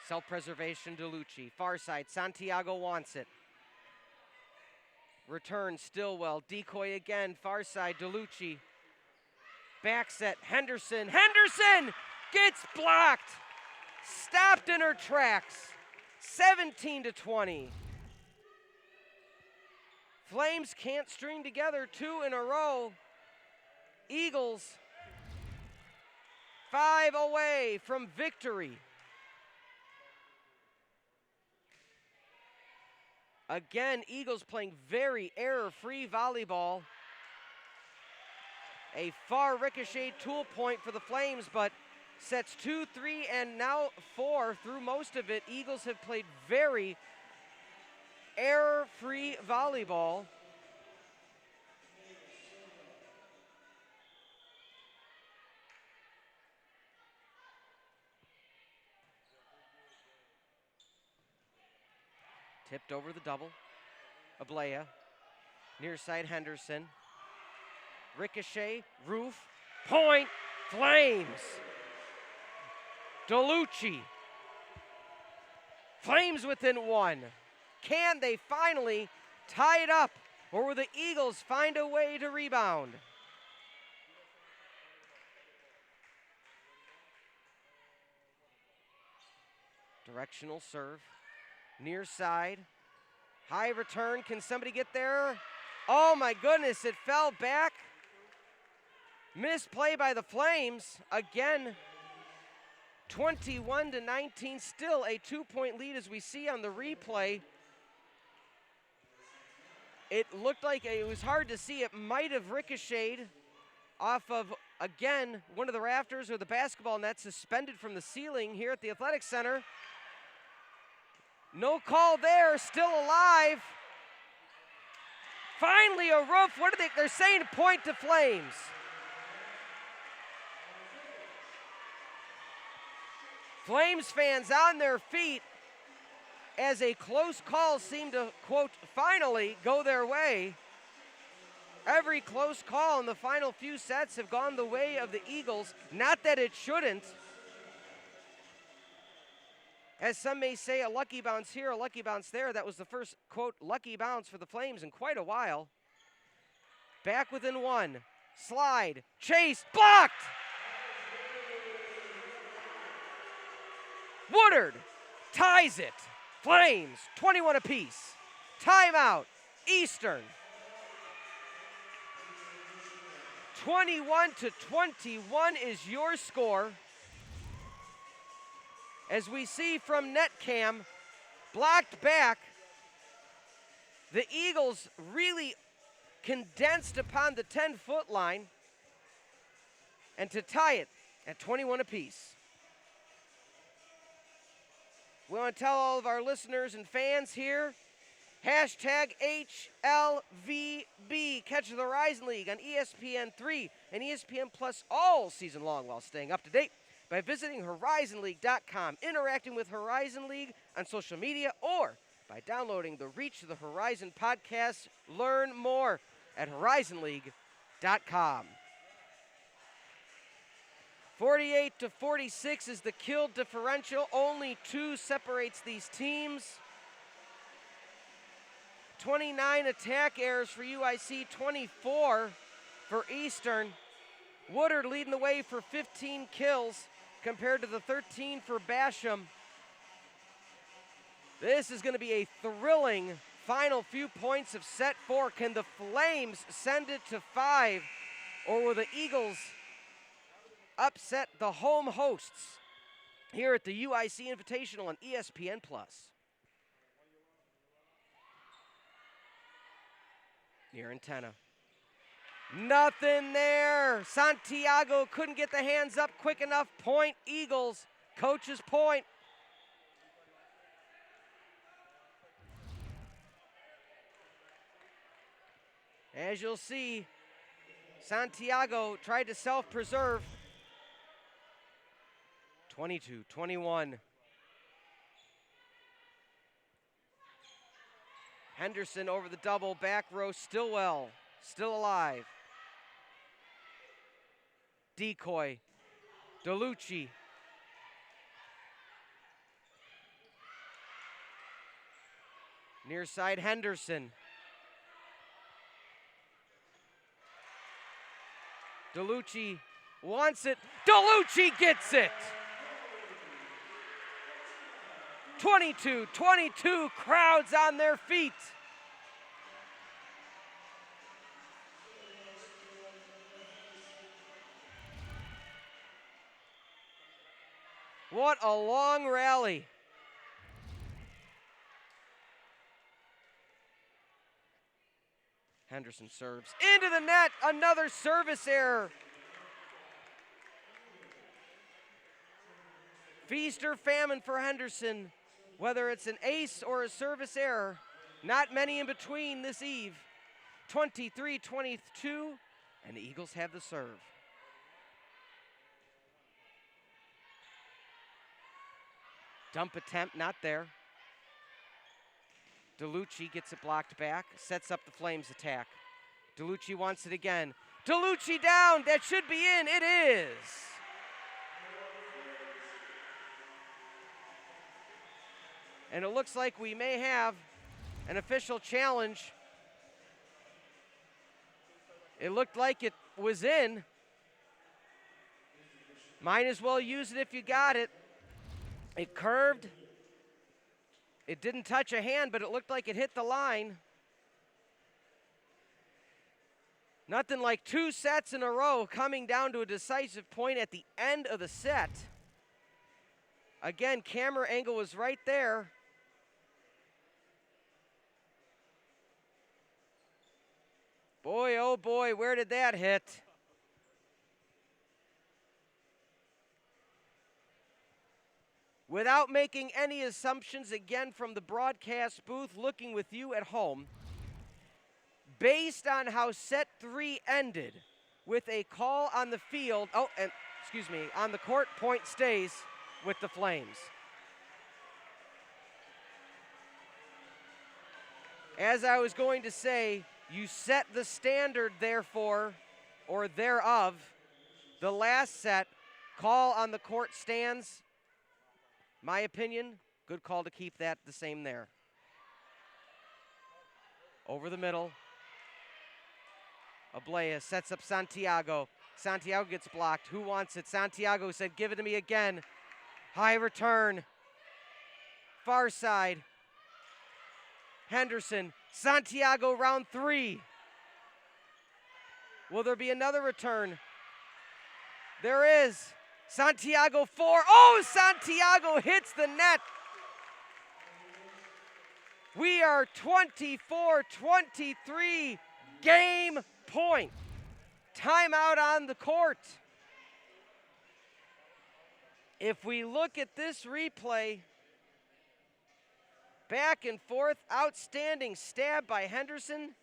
Self-preservation, DeLucci. Far side, Santiago wants it. Return, Stillwell. Decoy again, far side, DeLucci. Back set, Henderson. Henderson gets blocked. Stopped in her tracks. 17-20. Flames can't string together 2 in a row. Eagles 5 away from victory. Again, Eagles playing very error-free volleyball. A far ricochet tool point for the Flames, but sets 2, 3, and now 4 through most of it. Eagles have played very error-free volleyball. Tipped over the double. Ablea. Near side Henderson. Ricochet. Roof. Point. Flames. DeLucci. Flames within 1. Can they finally tie it up, or will the Eagles find a way to rebound? Directional serve. Near side. High return. Can somebody get there? Oh my goodness, it fell back. Misplay by the Flames. Again, 21-19. Still a 2-point lead as we see on the replay. It looked like it was hard to see. It might have ricocheted off of, again, one of the rafters or the basketball net suspended from the ceiling here at the Athletic Center. No call there, still alive. Finally a roof. What are they're saying point to Flames. Flames fans on their feet as a close call seemed to, quote, finally go their way. Every close call in the final few sets have gone the way of the Eagles. Not that it shouldn't. As some may say, a lucky bounce here, a lucky bounce there. That was the first, quote, lucky bounce for the Flames in quite a while. Back within 1. Slide. Chase. Blocked! Woodard ties it. Flames, 21 apiece. Timeout. Eastern. 21-21 is your score. As we see from NetCam, blocked back, the Eagles really condensed upon the 10-foot line, and to tie it at 21 apiece. We want to tell all of our listeners and fans here, hashtag HLVB, catch the Horizon League on ESPN3 and ESPN Plus all season long while staying up to date by visiting HorizonLeague.com, interacting with Horizon League on social media, or by downloading the Reach to the Horizon podcast. Learn more at HorizonLeague.com. 48-46 is the kill differential. Only 2 separates these teams. 29 attack errors for UIC, 24 for Eastern. Woodard leading the way for 15 kills compared to the 13 for Basham. This is going to be a thrilling final few points of set 4. Can the Flames send it to 5, or will the Eagles upset the home hosts here at the UIC Invitational on ESPN Plus? Near antenna. Nothing there. Santiago couldn't get the hands up quick enough. Point Eagles. Coach's point. As you'll see, Santiago tried to self-preserve. 22-21. Henderson over the double, back row, Stillwell, still alive. Decoy, DeLucci. Near side, Henderson. DeLucci wants it. DeLucci gets it. 22-22, crowds on their feet. What a long rally. Henderson serves into the net, another service error. Feast or famine for Henderson, whether it's an ace or a service error. Not many in between this eve. 23-22, and the Eagles have the serve. Dump attempt, not there. DeLucci gets it blocked back, sets up the Flames attack. DeLucci wants it again. DeLucci down, that should be in, it is. And it looks like we may have an official challenge. It looked like it was in. Might as well use it if you got it. It curved. It didn't touch a hand, but it looked like it hit the line. Nothing like 2 sets in a row coming down to a decisive point at the end of the set. Again, camera angle was right there. Boy, oh boy, where did that hit? Without making any assumptions, again from the broadcast booth, looking with you at home, based on how set 3 ended with a call on the field, on the court, point stays with the Flames. As I was going to say, you set the standard, therefore, or thereof. The last set, call on the court stands. My opinion, good call to keep that the same there. Over the middle. Ablea sets up Santiago. Santiago gets blocked. Who wants it? Santiago said, give it to me again. High return. Far side. Henderson. Santiago, round 3. Will there be another return? There is. Santiago 4. Oh, Santiago hits the net. We are 24-23. Game point. Timeout on the court. If we look at this replay, back and forth, outstanding stab by Henderson.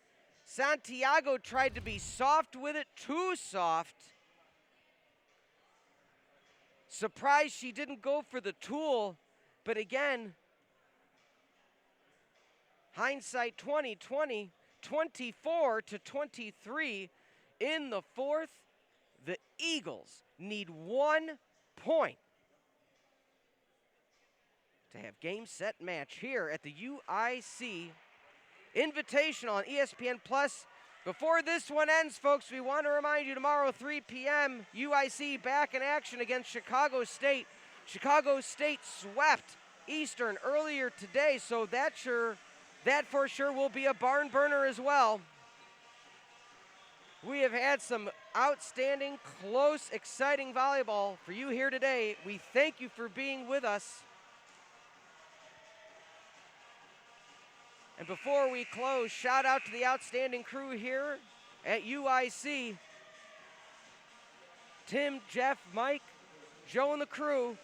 Santiago tried to be soft with it, too soft. Surprised she didn't go for the tool, but again, hindsight 2020, 24-23 in the fourth. The Eagles need 1 point to have game, set, match here at the UIC Invitational on ESPN+. Before this one ends, folks, we want to remind you tomorrow, 3 p.m., UIC back in action against Chicago State. Chicago State swept Eastern earlier today, so that for sure will be a barn burner as well. We have had some outstanding, close, exciting volleyball for you here today. We thank you for being with us. And before we close, shout out to the outstanding crew here at UIC. Tim, Jeff, Mike, Joe, and the crew.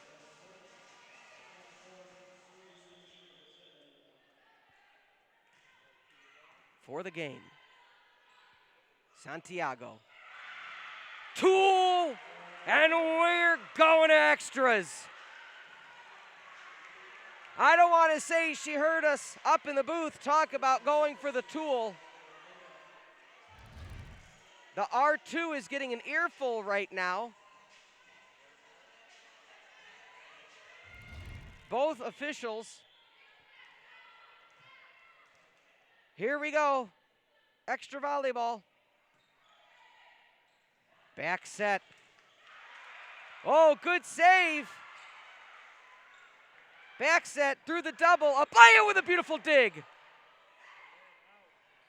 For the game. Santiago. Tool, and we're going to extras. I don't want to say she heard us up in the booth talk about going for the tool. The R2 is getting an earful right now. Both officials. Here we go. Extra volleyball. Back set. Oh, good save. Back set through the double. Abaya with a beautiful dig.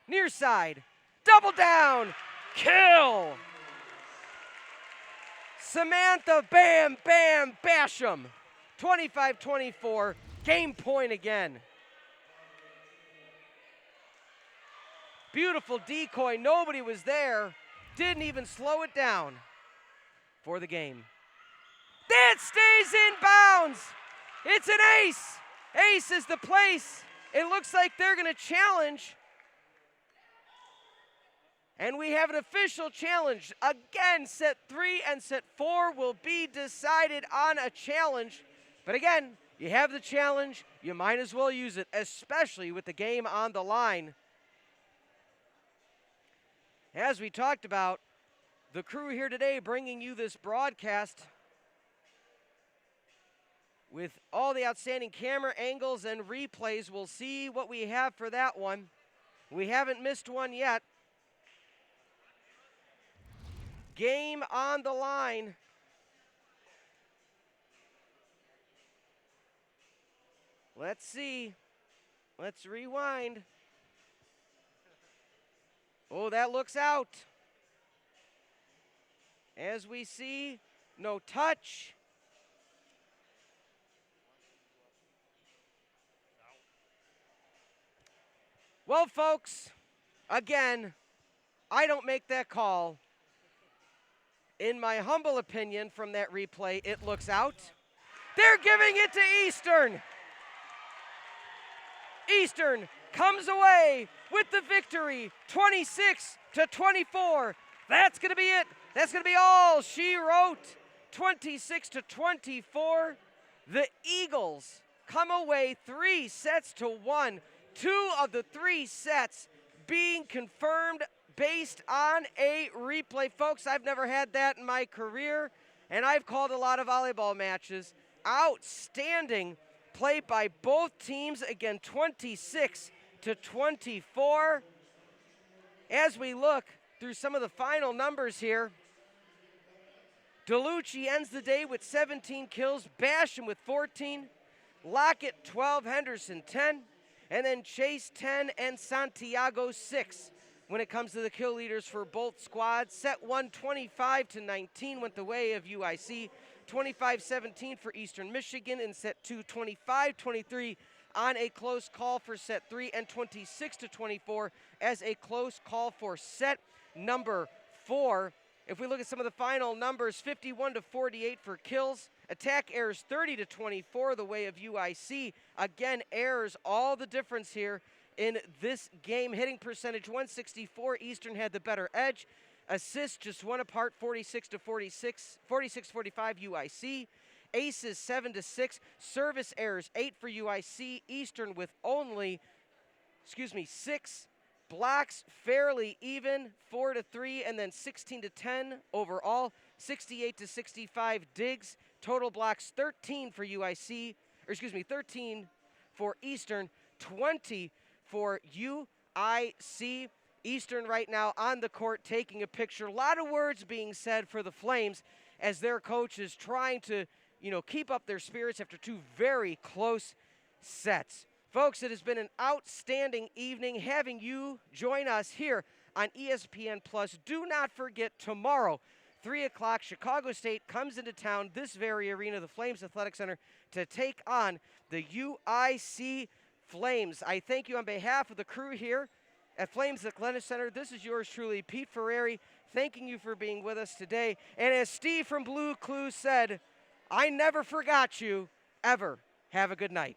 Near side. Double down. Kill. Samantha Bam Bam Basham. 25-24. Game point again. Beautiful decoy. Nobody was there. Didn't even slow it down for the game. That stays in bounds. It's an ace. Ace is the place. It looks like they're going to challenge. And we have an official challenge. Again, set 3 and set 4 will be decided on a challenge. But again, you have the challenge. You might as well use it, especially with the game on the line. As we talked about, the crew here today bringing you this broadcast with all the outstanding camera angles and replays. We'll see what we have for that one. We haven't missed one yet. Game on the line. Let's see. Let's rewind. Oh, that looks out. As we see, no touch. Well, folks, again, I don't make that call. In my humble opinion from that replay, it looks out. They're giving it to Eastern. Eastern comes away with the victory, 26-24. That's going to be it. That's going to be all she wrote. 26-24. The Eagles come away 3-1. 2 of the 3 sets being confirmed based on a replay. Folks, I've never had that in my career, and I've called a lot of volleyball matches. Outstanding play by both teams. Again, 26-24. As we look through some of the final numbers here, DeLucci ends the day with 17 kills, Basham with 14, Lockett 12, Henderson 10, and then Chase 10 and Santiago 6. When it comes to the kill leaders for both squads, set 1 25-19 went the way of UIC, 25-17 for Eastern Michigan, and set 2 25-23 on a close call for set 3, and 26-24 as a close call for set number 4. If we look at some of the final numbers, 51-48 for kills, attack errors 30-24 the way of UIC. Again, errors all the difference here in this game. Hitting percentage 164, Eastern had the better edge. Assists just one apart, 46-46, 46-45 UIC. Aces 7-6, service errors 8 for UIC. Eastern with only, 6 blocks, fairly even, 4-3, and then 16-10 overall. 68-65 digs. Total blocks 13 for UIC, 13 for Eastern, 20 for UIC. Eastern right now on the court taking a picture. A lot of words being said for the Flames as their coach is trying to, keep up their spirits after 2 very close sets. Folks, it has been an outstanding evening having you join us here on ESPN+. Do not forget tomorrow, 3 o'clock, Chicago State comes into town, this very arena, the Flames Athletic Center, to take on the UIC Flames. I thank you on behalf of the crew here at Flames Athletic Center. This is yours truly, Pete Ferreri, thanking you for being with us today. And as Steve from Blue Clues said, I never forgot you, ever. Have a good night.